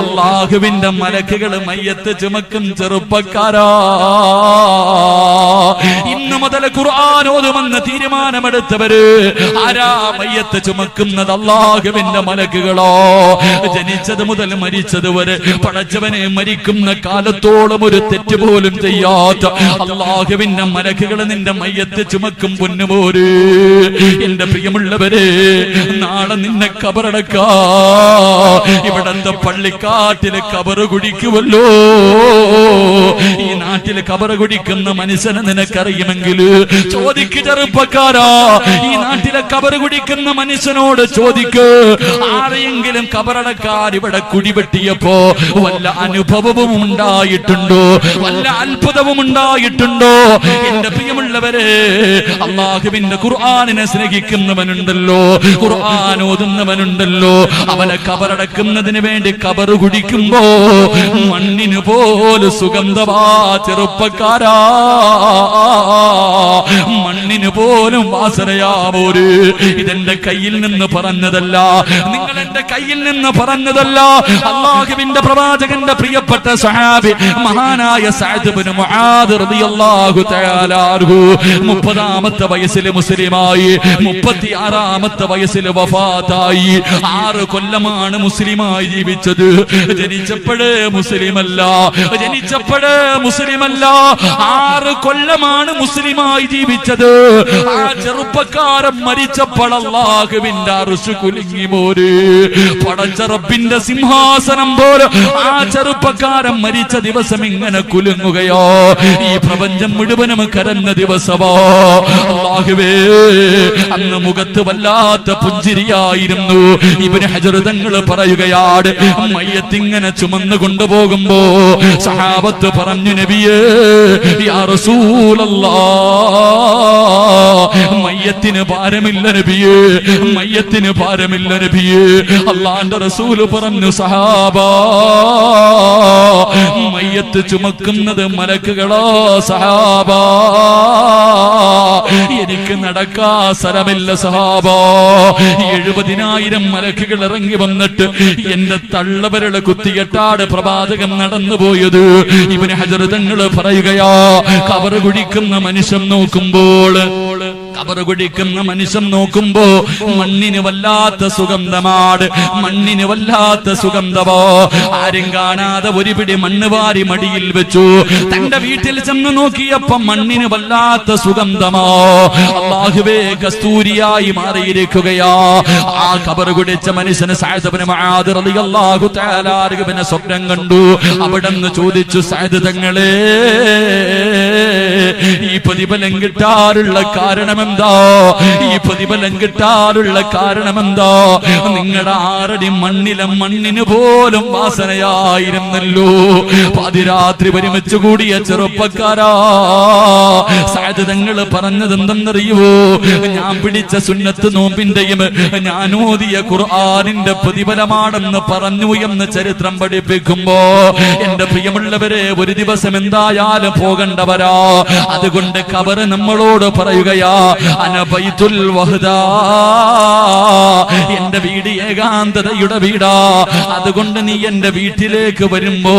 അല്ലാഹുവിന്റെ മലക്കുകൾ മയ്യത്ത് ചുമക്കും ചെറുപ്പക്കാരാ. ഇന്നു മുതൽ ഖുർആൻ ഓതുമെന്ന് തീരുമാനമെടുത്തവര് ആരാ മയ്യത്ത് ചുമക്കുന്നത്? അല്ലാഹുവിന്റെ മലക്കുകളോ. ജനിച്ചത് മുതൽ മരിച്ചത് വരെ പടച്ചവനെ മരിക്കുന്ന കാലത്തോളം ഒരു തെറ്റ് പോലും ചെയ്യാത്ത അല്ലാഹുവിന്റെ മലക്കുകൾ നിന്റെ മയ്യത്ത് ചുമക്കും പൊന്നുമോര്. എന്റെ പ്രിയമുള്ളവരെ, നാളെ നിന്നെ കബറടക്കാ ഇവിടത്തെ പള്ളിക്കാട്ടില് കബറ് കുടിക്കുമല്ലോ. ഈ നാട്ടില് കബറ് കുടിക്കുന്ന മനുഷ്യനെ നിനക്കറിയുമെങ്കിൽ ചോദിക്ക് ചെറുപ്പക്കാരാ. ഈ നാട്ടിലെ കബറ് കുടിക്കുന്ന മനുഷ്യനോട് ചോദിക്ക്, ആരെയെങ്കിലും കബറടക്കാൻ ഇവിടെ കുടിവെട്ടിയപ്പോ വല്ല അനുഭവവും ഉണ്ടായിട്ടുണ്ടോ? വല്ല അത്ഭുതവും ഉണ്ടായിട്ടുണ്ടോ? എന്റെ പ്രിയമുള്ളവരെ, അല്ലാഹുവിന്റെ ഖുർആനിനെ സ്നേഹിക്കുന്നവനുണ്ടല്ലോ, ഖുർആൻ ഓതുന്നവനുണ്ടല്ലോ, അവനെ കബറടക്കുന്നതിന് വേണ്ടി കബറ് കുടിക്കുമ്പോ മണ്ണിന് പോലും സുഗന്ധവാ ചെറുപ്പക്കാരാ, മണ്ണിന് പോലും വാസനയാവോര്. ഇതെന്റെ കയ്യിൽ നിന്ന് പറഞ്ഞതല്ല, നിങ്ങൾ എന്റെ കയ്യിൽ നിന്ന് പറഞ്ഞതല്ല. അല്ലാഹുവിന്റെ പ്രവാചകന്റെ പ്രിയപ്പെട്ട സഹാബി മഹാനായ സഅദ് ഇബ്നു മുആദ് റളിയല്ലാഹു തആല അൻഹു 30ാമത്തെ വയസ്സിൽ മുസ്ലിമായി, 36ാമത്തെ വയസ്സിൽ വഫാത്തായി. 6 കൊല്ലമാണ് മുസ്ലിമായി ജീവിച്ചത്. ജനിച്ചപ്പോഴേ മുസ്ലിമല്ല, 6 കൊല്ലമാണ് മുസ്ലിമായി ജീവിച്ചത്. ആ ചെറുപ്പക്കാരൻ മരിച്ചപ്പോൾ അല്ലാഹുവിന്റെ അർശ് കുലുങ്ങി മോര്. പടച്ച റബ്ബിന്റെ സിംഹാസനം പോലെ ആ ചെറുപ്പക്കാരൻ മരിച്ച ദിവസം ഇങ്ങനെ കുലുങ്ങുകയോ. ഈ പ്രപഞ്ചം മുഴുവനും കരഞ്ഞ ദിവസമോ. അല്ലാഹുവേ, അന്ന് മുഖത്ത് വല്ലാത്ത പുഞ്ചിരിയായിരുന്നു. ഇബ്നു ഹജർ തങ്ങൾ പറയുകയാണ്, മയ്യത്തിങ്ങനെ ചുമന്നു കൊണ്ടുപോകുമ്പോ സഹാബത്ത് പറഞ്ഞു, നബിയേ യാ റസൂലല്ലാഹ്, മയ്യത്തിന് ഭാരമില്ല നബിയേ, മയ്യത്തിന് ഭാരമില്ല നബിയേ. അല്ലാഹുവിന്റെ റസൂൽ പറഞ്ഞു, സഹാബാ, മയ്യത്ത് ചുമക്കുന്നത് മലക്കുകളോ സഹാബാ, എനിക്ക് നടക്കാ സ്ഥലമില്ല സഹാബാ. 70,000 മലക്കുകൾ ഇറങ്ങി വന്നിട്ട് എന്റെ തള്ളവരുടെ കുത്തികെട്ടാട് പ്രവാചകൻ നടന്നു പോയത്. ഇബ്നു ഹജർ തങ്ങൾ പറയുകയാ, കബറ് കുടിക്കുന്ന മനുഷ്യൻ നോക്കുമ്പോൾ മണ്ണിന് വല്ലാത്ത സുഗന്ധമാണ്, മണ്ണിന് വല്ലാത്ത സുഗന്ധമോ. ആരും കാണാതെ ഒരു പിടി മണ്ണ് വാരി മടിയിൽ വെച്ചു. തന്റെ വീട്ടിൽ ചെന്ന് നോക്കിയപ്പോ മണ്ണിന് വല്ലാത്ത സുഗന്ധമോ. അല്ലാഹുവേ, കസ്തൂരിയായി മാറിയിരിക്കുകയാ. ആ കബറ് കുടിച്ച മനുഷ്യന് സഅദ് ഇബ്നു മുആദ് റളിയല്ലാഹു തആല അൻഹുവിനെ സ്വപ്നം കണ്ടു. അവിടെന്ന് ചോദിച്ചു, സഅദ് തങ്ങളെ, ഈ പ്രതിഫലം കിട്ടാറുള്ള കാരണമെന്താ? ഈ പ്രതിഫലം കിട്ടാറുള്ള കാരണമെന്താ? നിങ്ങളുടെ 6 അടി മണ്ണിന് പോലും വാസനയായിരുന്നല്ലോ. പാതിരാത്രി ഒരുമിച്ച് കൂടിയ ചെറുപ്പക്കാരാ, സഅദ് തങ്ങൾ പറഞ്ഞത് എന്തെന്നറിയുവോ? ഞാൻ പിടിച്ച സുന്നത്ത് നോമ്പിന്റെയും ഞാൻ ഓതിയ ഖുർആനിന്റെ പ്രതിഫലമാണെന്ന് പറഞ്ഞു എന്ന് ചരിത്രം പഠിപ്പിക്കുമ്പോ, എന്റെ പ്രിയമുള്ളവരെ, ഒരു ദിവസം എന്തായാലും പോകേണ്ടവരാ. അതുകൊണ്ട് ഖബർ നമ്മളോട് പറയുകയാ, അനബൈതുൽ വഹദാ, എന്റെ വീട് ഏകാന്തതയുടെ വീടാ. അതുകൊണ്ട് നീ എന്റെ വീട്ടിലേക്ക് വരുമ്പോ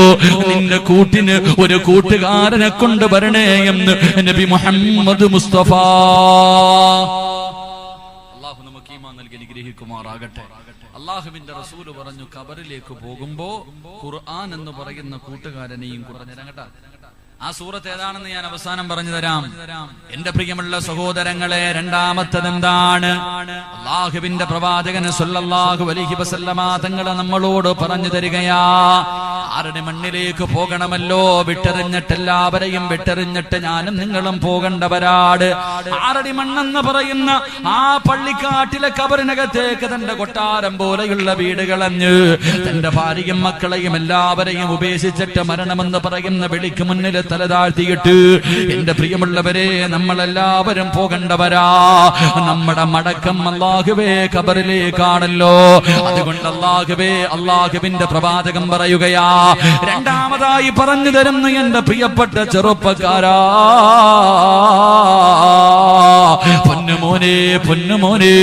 നിന്റെ കൂട്ടിന് ഒരു കൂട്ടുകാരനെ കൊണ്ട് വരണേ എന്ന് നബി മുഹമ്മദ് മുസ്തഫ. അല്ലാഹു നമുക്ക് ഈമാൻ നൽകി അനുഗ്രഹിക്കുമാറാകട്ടെ. അള്ളാഹുവിന്റെ റസൂല് പറഞ്ഞു, ഖബറിലേക്ക് പോകുമ്പോ ഖുർആൻ എന്ന് പറയുന്ന കൂട്ടുകാരനെയും കുറഞ്ഞിരങ്ങട്ടാ. ആ സൂറത്ത് ഏതാണെന്ന് ഞാൻ അവസാനം പറഞ്ഞു തരാം. എന്റെ പ്രിയമുള്ള സഹോദരങ്ങളെ, രണ്ടാമത്തത് എന്താണ്? അല്ലാഹുവിന്റെ പ്രവാചകന് സ്വല്ലല്ലാഹു അലൈഹി വസല്ലമ തങ്ങളെ നമ്മളോട് പറഞ്ഞു തരികയാ, ആരുടെ മണ്ണിലേക്ക് പോകണമല്ലോ. വിട്ടെറിഞ്ഞിട്ട് എല്ലാവരെയും വിട്ടെറിഞ്ഞിട്ട് ഞാനും നിങ്ങളും പോകേണ്ടവരാട്. ആറടി മണ്ണെന്ന് പറയുന്ന ആ പള്ളിക്കാട്ടിലെ കബറിനകത്തേക്ക് തന്റെ കൊട്ടാരം പോലെയുള്ള വീട് കളഞ്ഞ് തന്റെ ഭാര്യയും മക്കളെയും എല്ലാവരെയും ഉപേക്ഷിച്ചിട്ട് മരണമെന്ന് പറയുന്ന വിളിക്ക് മുന്നിൽ തല താഴ്ത്തിയിട്ട്, എന്റെ പ്രിയമുള്ളവരെ, നമ്മളെല്ലാവരും പോകേണ്ടവരാ. നമ്മുടെ മടക്കം അല്ലാഹുവേ ഖബറിലേക്കാണല്ലോ. അതുകൊണ്ട് അല്ലാഹുവേ, അല്ലാഹുവിന്റെ പ്രവാചകം പറയുകയാ, രണ്ടാമതായി പറഞ്ഞു തരുന്നു എന്റെ പ്രിയപ്പെട്ട ചെറുപ്പക്കാരാ, പൊന്നുമോനെ പൊന്നുമോനെ,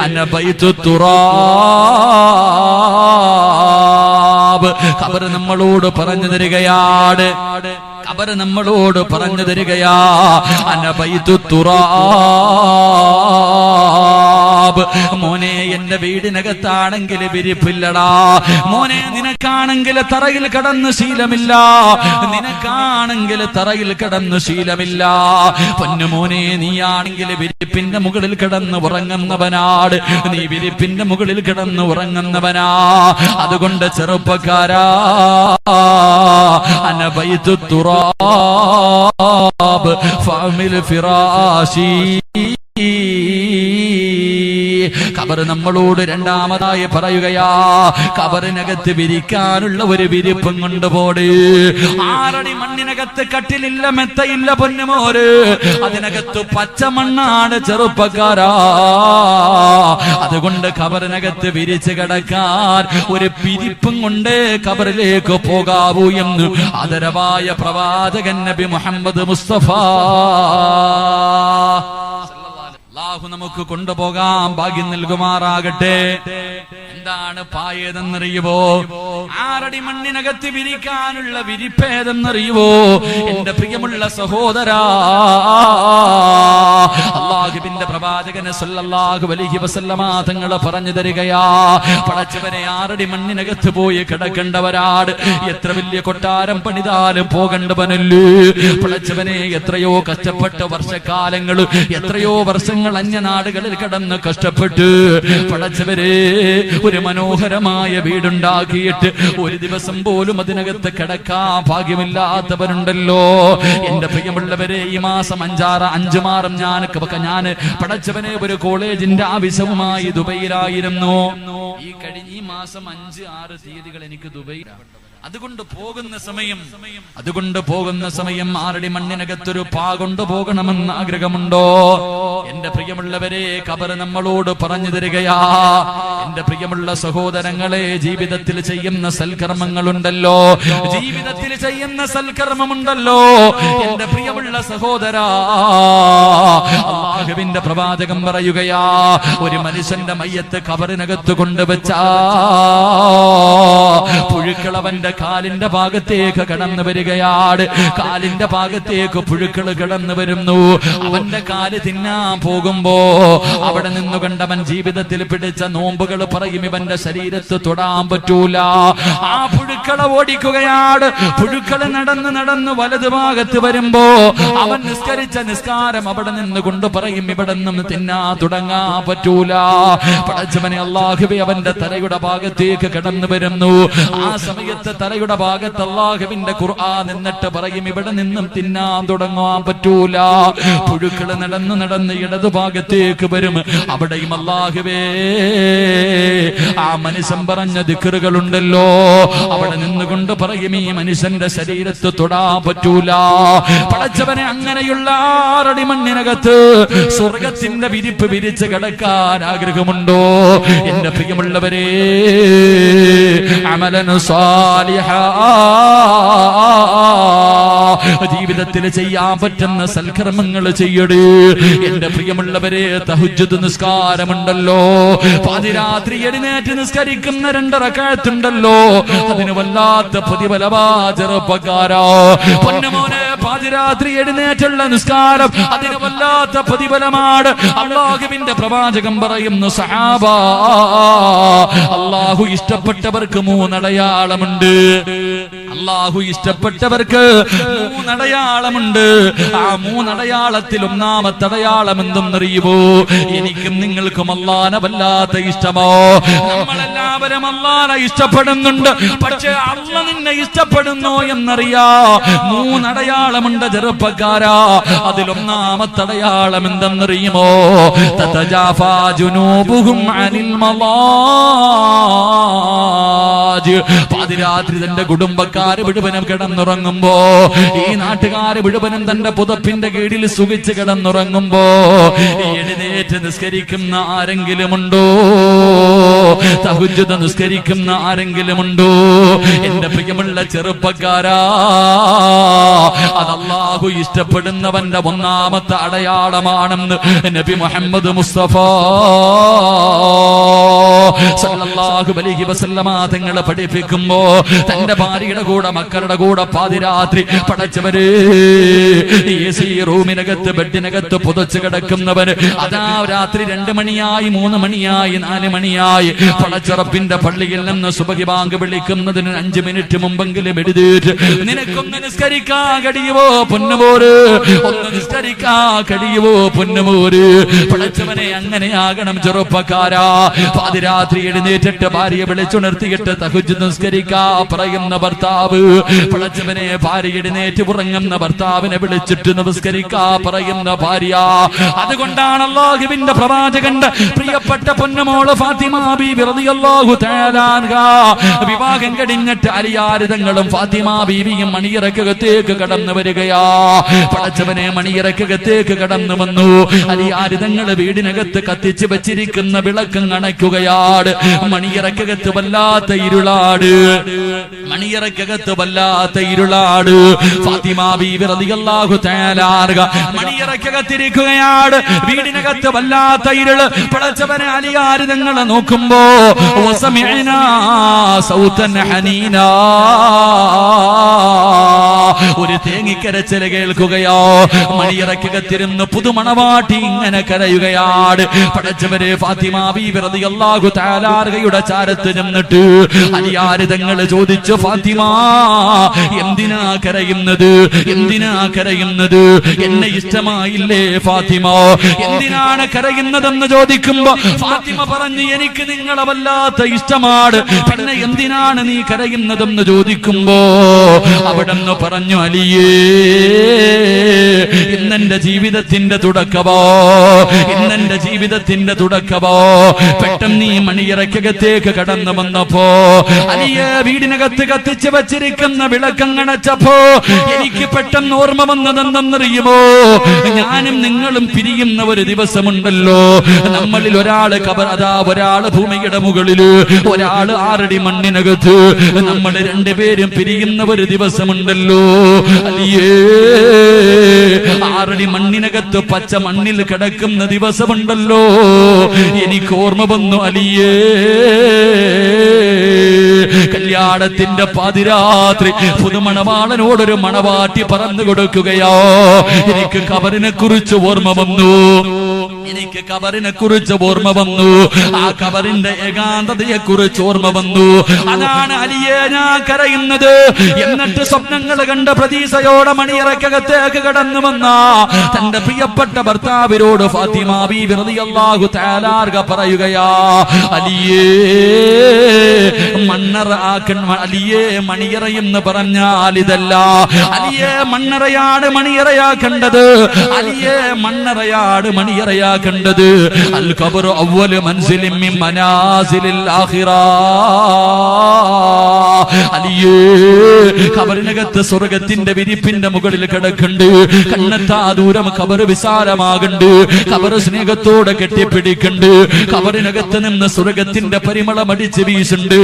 അനബൈതു തുറാബ്. ഖബർ നമ്മളോട് പറഞ്ഞു തരികയാണ്, ഖബർ നമ്മളോട് പറഞ്ഞു തരികയാ, അനബൈതു തുറാബ്. മോനെ, എന്റെ വീടിനകത്താണെങ്കിൽ വിരിപ്പില്ലടാ. മോനെ, നിനക്കാണെങ്കിൽ തറയിൽ കിടന്ന് ശീലമില്ല, നിനക്കാണെങ്കിൽ തറയിൽ കിടന്ന് ശീലമില്ല. പൊന്നുമോനെ, നീയാണെങ്കിൽ വിരിപ്പിന്റെ മുകളിൽ കിടന്ന് ഉറങ്ങുന്നവനാട്, നീ വിരിപ്പിന്റെ മുകളിൽ കിടന്ന് ഉറങ്ങുന്നവനാ. അതുകൊണ്ട് ചെറുപ്പക്കാരാ, അനബൈതു തുറാബ് ഫഅമിൽ ഫിറാശി. ഖബർ നമ്മളോട് രണ്ടാമതായി പറയുകയാ, ഖബറിനകത്ത് വിരിക്കാനുള്ള ഒരു വിരിപ്പും കൊണ്ടുപോട്. ആറടി മണ്ണിനകത്ത് കട്ടിലില്ല, മെത്തയില്ല പൊന്നുമോര്, അതിനകത്ത് പച്ചമണ്ണാണ് ചെറുപ്പക്കാരാ. അതുകൊണ്ട് ഖബറിനകത്ത് വിരിച്ച് കിടക്കാൻ ഒരു വിരിപ്പും കൊണ്ട് ഖബറിലേക്ക് പോകാവൂ എന്ന് ആദരവായ പ്രവാചകൻ നബി മുഹമ്മദ് മുസ്തഫ അല്ലാഹു നമുക്ക് കൊണ്ടുപോകാൻ ഭാഗ്യം നൽകുമാറാകട്ടെ. എന്താണ് പായേതെന്നറിയുവോ? ആറടി മണ്ണിനകത്ത് വിരിക്കാനുള്ള വിരിപ്പേതെന്നറിയുവോ? എന്റെ പ്രിയമുള്ള സഹോദരാ, അല്ലാഹുവിന്റെ പ്രവാചകന് സ്വല്ലല്ലാഹു അലൈഹി വസല്ലമ തങ്ങൾ പറഞ്ഞു തരികയാ, പടച്ചവനെ, ആറടി മണ്ണിനകത്ത് പോയി കിടക്കേണ്ടവരാട്. എത്ര വലിയ കൊട്ടാരം പണിതാലും പോകേണ്ടവനല്ലേ പടച്ചവനെ. എത്രയോ കഷ്ടപ്പെട്ട വർഷക്കാലങ്ങൾ, എത്രയോ വർഷങ്ങൾ അന്യനാടുകളിൽ കിടന്ന് കഷ്ടപ്പെട്ട് പടച്ചവരെ ഒരു മനോഹരമായ വീടുണ്ടാക്കിയിട്ട് ഒരു ദിവസം പോലും അതിനകത്ത് കിടക്കാൻ ഭാഗ്യമില്ലാത്തവരുണ്ടല്ലോ. എന്റെ പ്രിയമുള്ളവരെ, ഈ മാസം 5 മാസം ഞാൻ പടച്ചവനെ ഒരു കോളേജിന്റെ ആവശ്യവുമായി ദുബൈയിലായിരുന്നു. ഈ മാസം 5-6 തീയതികൾ എനിക്ക് ദുബൈയിലാണ്. അതുകൊണ്ട് പോകുന്ന സമയം ആറടി മണ്ണിനകത്തൊരു പാ കൊണ്ടുപോകണമെന്ന് ആഗ്രഹമുണ്ടോ? എന്റെ പ്രിയമുള്ളവരെ, ഖബർ നമ്മളോട് പറഞ്ഞു തരികയാ, എന്റെ പ്രിയമുള്ള സഹോദരങ്ങളെ, ജീവിതത്തിൽ ചെയ്യുന്ന സൽക്കർമ്മങ്ങളുണ്ടല്ലോ, ജീവിതത്തിൽ ചെയ്യുന്ന സൽക്കർമ്മമുണ്ടല്ലോ. എന്റെ പ്രിയമുള്ള സഹോദരാ, അല്ലാഹുവിന്റെ പ്രവാചകം പറയുകയാ, ഒരു മനുഷ്യന്റെ മയ്യത്ത് ഖബറിനകത്ത് കൊണ്ടുവച്ചാ പുഴുക്കളവന്റെ കാലിന്റെ ഭാഗത്തേക്ക് കടന്നു വരികയാണ്. കാലിന്റെ ഭാഗത്തേക്ക് പുഴുക്കൾ കടന്നു വരുന്നു. അവന്റെ കാല് തിന്നാൻ പോകുമ്പോ അവിടെ നിന്നുകൊണ്ടവൻ ജീവിതത്തിൽ പിടിച്ച നോമ്പുകൾ പറയും ഇവന്റെ ശരീരത്ത് തൊടാൻ പറ്റൂല. ആ പുഴുക്കളെ ഓടിക്കുകയാണ്. പുഴുക്കൾ നടന്ന് വലതു ഭാഗത്ത് വരുമ്പോ അവൻ നിസ്കരിച്ച നിസ്കാരം അവിടെ നിന്ന് കൊണ്ട് പറയും ഇവിടെ നിന്ന് തിന്നാൻ തുടങ്ങാൻ പറ്റൂല. പടച്ചവനെ, അല്ലാഹുവേ, അവന്റെ തലയുടെ ഭാഗത്തേക്ക് കടന്നു വരുന്നു. ആ സമയത്ത് തലയുടെ ഭാഗത്ത് അല്ലാഹുവിന്റെ ഖുർആൻ നിന്നിട്ട് പറയും ഇവിടെ നിന്നും തിന്നാൻ തുടങ്ങാൻ പറ്റൂല. പുഴുക്കൾ നടന്ന് ഇടതു ഭാഗത്തേക്ക് വരും. അവിടെയും അല്ലാഹുവേ, ആ മനുഷ്യൻ പറഞ്ഞ ദിക്റുകളുണ്ടല്ലോ, അവിടെ നിന്നുകൊണ്ട് പറയും ഈ മനുഷ്യന്റെ ശരീരത്ത് തൊടാൻ പറ്റൂല. പടച്ചവനെ, അങ്ങനെയുള്ള ആറടി മണ്ണിനകത്ത് സ്വർഗത്തിന്റെ വിരിപ്പ് വിരിച്ച് കിടക്കാൻ ആഗ്രഹമുണ്ടോ? എന്റെ പ്രിയമുള്ളവരെ, അമലനു സാലിഹാ, ജീവിതത്തിൽ ചെയ്യാൻ പറ്റുന്ന സൽക്കർമ്മങ്ങൾ ചെയ്യടേ. എന്റെ പ്രിയമുള്ളവരെ, തഹജ്ജുദ് നിസ്കാരമുണ്ടല്ലോ, പാതിരാത്രി എഴുന്നേറ്റ് നിസ്കരിക്കുന്ന 2 റക്അത്തുണ്ടല്ലോ, അതിന് വല്ലാത്ത പ്രതിഫലമാ ചെറുപ്പക്കാരാ. പൊന്നുമോനെ, പാതിരാത്രി എഴുന്നേറ്റുള്ള നിസ്കാരം അതിന് വല്ലാത്ത പ്രതിഫലമാണ്. അല്ലാഹുവിന്റെ പ്രവാചകൻ പറയുന്നു, സഹാബ, അല്ലാഹു ഇഷ്ടപ്പെട്ടവർക്ക് 3 അടയാളമുണ്ട്. അല്ലാഹു ഇഷ്ടപ്പെട്ടവർക്ക് 3 അടയാളമുണ്ട്. ആ 3 അടയാളത്തിൽ ഒന്നാമത്തെ അടയാളം എന്തെന്നറിയുമോ? എനിക്കും നിങ്ങൾക്കും അല്ലാഹനെ വല്ലാത്ത ഇഷ്ടമോ? നമ്മളെല്ലാവരും അല്ലാഹനെ ഇഷ്ടപ്പെടുന്നുണ്ട്, പക്ഷേ അല്ലാഹ് നിന്നെ ഇഷ്ടപ്പെടുന്നോ എന്നറിയാ. 3 അടയാളമുണ്ട് ചെറുപ്പക്കാരാ. അതിലൊന്നാമത്തെ അടയാളം എന്തെന്നറിയുമോ? തതജാഫാ ജുനൂബുഹും അനിൽ മളാജ്. പാതിരാത്രി തന്റെ കുടുംബക്കാര് മുഴുവനും കിടന്നുറങ്ങുമ്പോ, ഈ നാട്ടുകാര് മുഴുവനും തന്റെ പുതപ്പിന്റെ കീഴിൽ സുഖിച്ച് കിടന്നുറങ്ങുമ്പോ എഴുന്നേറ്റ് നിസ്കരിക്കുന്ന ആരെങ്കിലുമുണ്ടോ? തഹജ്ജുദ് നിസ്കരിക്കുന്ന ആരെങ്കിലുമുണ്ടോ? എന്റെ പ്രിയമുള്ള ചെറുപ്പക്കാരാ, അത് അല്ലാഹു ഇഷ്ടപ്പെടുന്നവന്റെ ഒന്നാമത്തെ അടയാളമാണെന്ന് നബി മുഹമ്മദ് മുസ്തഫ സല്ലല്ലാഹു അലൈഹി വസല്ലമ തങ്ങൾ പഠിപ്പിക്കുമ്പോ, തന്റെ ഭാര്യയുടെ കൂടെ മക്കളുടെ കൂടെ പാതിരാത്രി പടച്ചവര് AC റൂമിനകത്ത് ബെഡിനകത്ത് പുതച്ചു കിടക്കുന്നവന് അതാ രാത്രി 2 മണിയായി 3 മണിയായി 4 മണിയായി പടച്ചറപ്പിന്റെ പള്ളിയിൽ നിന്ന് സുബഹി ബാങ്ക് വിളിക്കുന്നതിന് 5 മിനിറ്റ് മുമ്പെങ്കിലും എഴുതിയിട്ട് നിനക്കൊന്ന് നിസ്കരിക്കാൻ കഴിയുമോ പൊന്നുമോര്? ഒന്ന് നിസ്കരിക്കാൻ കഴിയുമോ പൊന്നുമോര്? പടച്ചവനെ, അങ്ങനെയാകണം ചെറുപ്പക്കാരാ. പാതിരാത്രി എഴുന്നേറ്റിട്ട് ഭാര്യയെ വിളിച്ചുണർത്തിയിട്ട് തഹജ്ജുദ് നിസ്കരിക്കാ പറയുന്ന ഭർത്താവ്, പടച്ചവനെ, ഭാര്യ എഴുന്നേറ്റ് ഉറങ്ങുന്ന ഭർത്താവിനെ വിളിച്ചിട്ട് നമസ്കരിക്കാ പറയുന്ന ഭാര്യ. അതുകൊണ്ടാണ് അല്ലാഹുവിന്റെ പ്രവാചകന്റെ പ്രിയപ്പെട്ട പൊന്നുമോള് ഫാത്തിമ ബീബി റളിയല്ലാഹു തആല അൻഹാ വിവാഹം കഴിഞ്ഞിട്ട് അലിയാരിതങ്ങളും ഫാത്തിമ ബീവിയും മണിയറക്കകത്തേക്ക് കടന്നു വരികയാ. പടച്ചവനെ, മണിയറക്കകത്തേക്ക് കടന്നു വന്നു. അലിയാരിതങ്ങള് വീടിനകത്ത് കത്തിച്ചു വെച്ചിരിക്കുന്ന വിളക്കം അണയ്ക്കുകയാണ്. മണിയറക്കകത്ത് വല്ലാത്ത ഇരുളാട്, മണിയറക്കകത്ത് വല്ലാത്ത ഇരുളാട്. ഫാത്തിമ ബീബി റളിയല്ലാഹു തആല അൻഹാ മണിയറക്കകത്തിരിക്കുകയാണ്. വീടിനകത്ത് വല്ലാത്ത ഇരുള്. പടച്ചവനെ, അലിയാരിതങ്ങളെ നോക്കുമ്പോ വസമിഅനാ സൗതൻ ഹനീനാ, ഒരു തേങ്ങിക്കരച്ചില് കേൾക്കുകയോ. മണിയറക്കകത്തിരുന്ന് പുതുമണവാട്ടി ഇങ്ങനെ കരയുകയാണ്. പടച്ചവരെ, ഫാത്തിമ ബീബി റളിയല്ലാഹു തആല അൻഹയുടെ ചാരത്ത് ചെന്നിട്ട് അലിയാരിതങ്ങള് ചോദിച്ചു, ഫാത്തിമ, എന്തിനാ കരയുന്നത്? എന്തിനാ കരയുന്നത്? എന്നെ ഇഷ്ടമായില്ലേ ഫാത്തിമ? എന്തിനാണ് കരയുന്നതെന്ന് ചോദിക്കുമ്പോ ഫാത്തിമ പറഞ്ഞു, എനിക്ക് നിങ്ങളെ വല്ലാത്ത ഇഷ്ടമാണ്. പിന്നെ എന്തിനാണ് നീ കരയുന്നതെന്ന് ചോദിക്കുമ്പോ അവിടെന്ന് പറഞ്ഞു, അലിയേ, ഇന്നെന്റെ ജീവിതത്തിന്റെ തുടക്കമോ, ഇന്നെന്റെ ജീവിതത്തിന്റെ തുടക്കമോ. പെട്ടെന്ന് ഈ മണിയറക്കകത്തേക്ക് കടന്നു വന്നപ്പോ അലിയെ വീടിനകത്ത് കത്തിച്ചു വച്ചിരിക്കുന്ന വിളക്കങ്ങണച്ചപ്പോ എനിക്ക് പെട്ടെന്ന് ഓർമ്മ വന്നതെന്തെന്നറിയുമോ? ഞാനും നിങ്ങളും പിരിയുന്ന ഒരു ദിവസമുണ്ടല്ലോ. നമ്മളിൽ ഒരാള് ഒരാള് ഭൂമിയുടെ മുകളില്, ഒരാള് 6 അടി മണ്ണിനകത്ത്. നമ്മൾ 2 പേരും പിരിയുന്ന ഒരു ദിവസമുണ്ടല്ലോ അലിയേ. 6 അടി മണ്ണിനകത്ത് പച്ച മണ്ണിൽ കിടക്കുന്ന ദിവസമുണ്ടല്ലോ. എനിക്ക് ഓർമ്മ വന്നു അലിയേ. കല്യാണത്തിന്റെ പാതിരാത്രി പുതുമണവാളനോടൊരു മണവാട്ടി പറഞ്ഞു കൊടുക്കുകയോ. എനിക്ക് കബറിനെ കുറിച്ച് ഓർമ്മ വന്നു, എനിക്ക് കബറിനെ കുറിച്ച് ഓർമ്മ വന്നു. ആ കബറിന്റെ ഏകാന്തതയെ കുറിച്ച് ഓർമ്മ വന്നു. അതാണ് അലിയെ ഞാൻ കരയുന്നത്. എന്നിട്ട് സ്വപ്നങ്ങൾ കണ്ട പ്രതീക്ഷയോടെ മണിയറക്കകത്തേക്ക് കടന്നു വന്ന തന്റെ പ്രിയപ്പെട്ട ഭർത്താവിനോട് ഫാത്തിമ ബീബി റളിയല്ലാഹു തആല അൻഹ പറയുകയാ, അലിയേ, മണ്ണറ അലിയേ, മണിയറയെന്ന് പറഞ്ഞാൽ ഇതല്ല. അലിയേ, മണ്ണറയാണ് മണിയറയാക്കേണ്ടത്. അലിയേ, മണ്ണറയാണ് മണിയറയാക്കേണ്ടത്. അൽ ഖബറു അവ്വലു മൻസിലിൻ മിൻ മനാസിലിൽ ആഖിറ. അലിയേ ഖബറിനകത്ത് സ്വർഗത്തിന്റെ വിരിപ്പിന്റെ മുകളിൽ കിടക്കുന്നുണ്ട്. കണ്ണെത്താ ദൂരം ഖബർ വിശാലമാകുന്നുണ്ട്. ഖബർ സ്നേഹത്തോടെ കെട്ടിപ്പിടിക്കുന്നുണ്ട്. ഖബറിനകത്ത് നിന്ന് സ്വർഗത്തിന്റെ പരിമളം അടിച്ച് വീശുന്നുണ്ട്.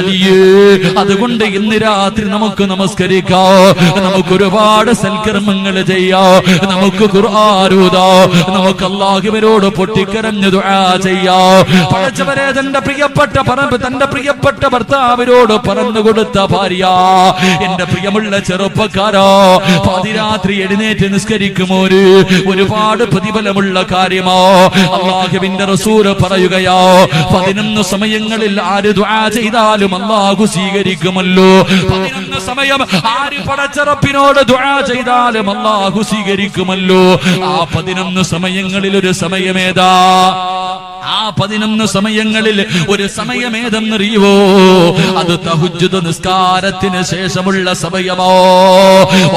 അലിയേ അതുകൊണ്ട് ഇന്ന് രാത്രി നമുക്ക് നമസ്കരിക്കാം, നമുക്ക് ഒരുപാട് സൽക്കർമ്മങ്ങൾ ചെയ്യാം, നമുക്ക് ഖുർആൻ ഓതാം, നമുക്ക് അല്ലാഹുവിനോട് പൊട്ടിക്കരഞ്ഞ് ദുആ ചെയ്യാം. പടച്ചവരെ തന്റെ പ്രിയപ്പെട്ട ഭർത്താവിനോട് പറഞ്ഞു കൊടുത്ത ഭാര്യ, എന്റെ പ്രിയമുള്ള ചെറുപ്പക്കാരാ, പാതിരാത്രി എഴുന്നേറ്റ് നിസ്കരിക്കുമോ ഒരുപാട് പ്രതിഫലമുള്ള കാര്യമോ? അല്ലാഹുവിന്റെ റസൂല് പറയുകയോ 11 സമയങ്ങളിൽ ആര് ദുആ ചെയ്താലും അല്ലാഹു സ്വീകരിക്കുമല്ലോ. 11 സമയം ആര് പടച്ചറപ്പിനോട് ദുആ ചെയ്താലും അല്ലാഹു സ്വീകരിക്കുമല്ലോ. ആ 11 സമയങ്ങളിൽ ഒരു സമയമേതാ? ആ 11 സമയങ്ങളിൽ ഒരു സമയമേതെന്നറിയുവോ? അത് തഹജ്ജുദ് നിസ്കാരത്തിന് ശേഷമുള്ള സമയമോ.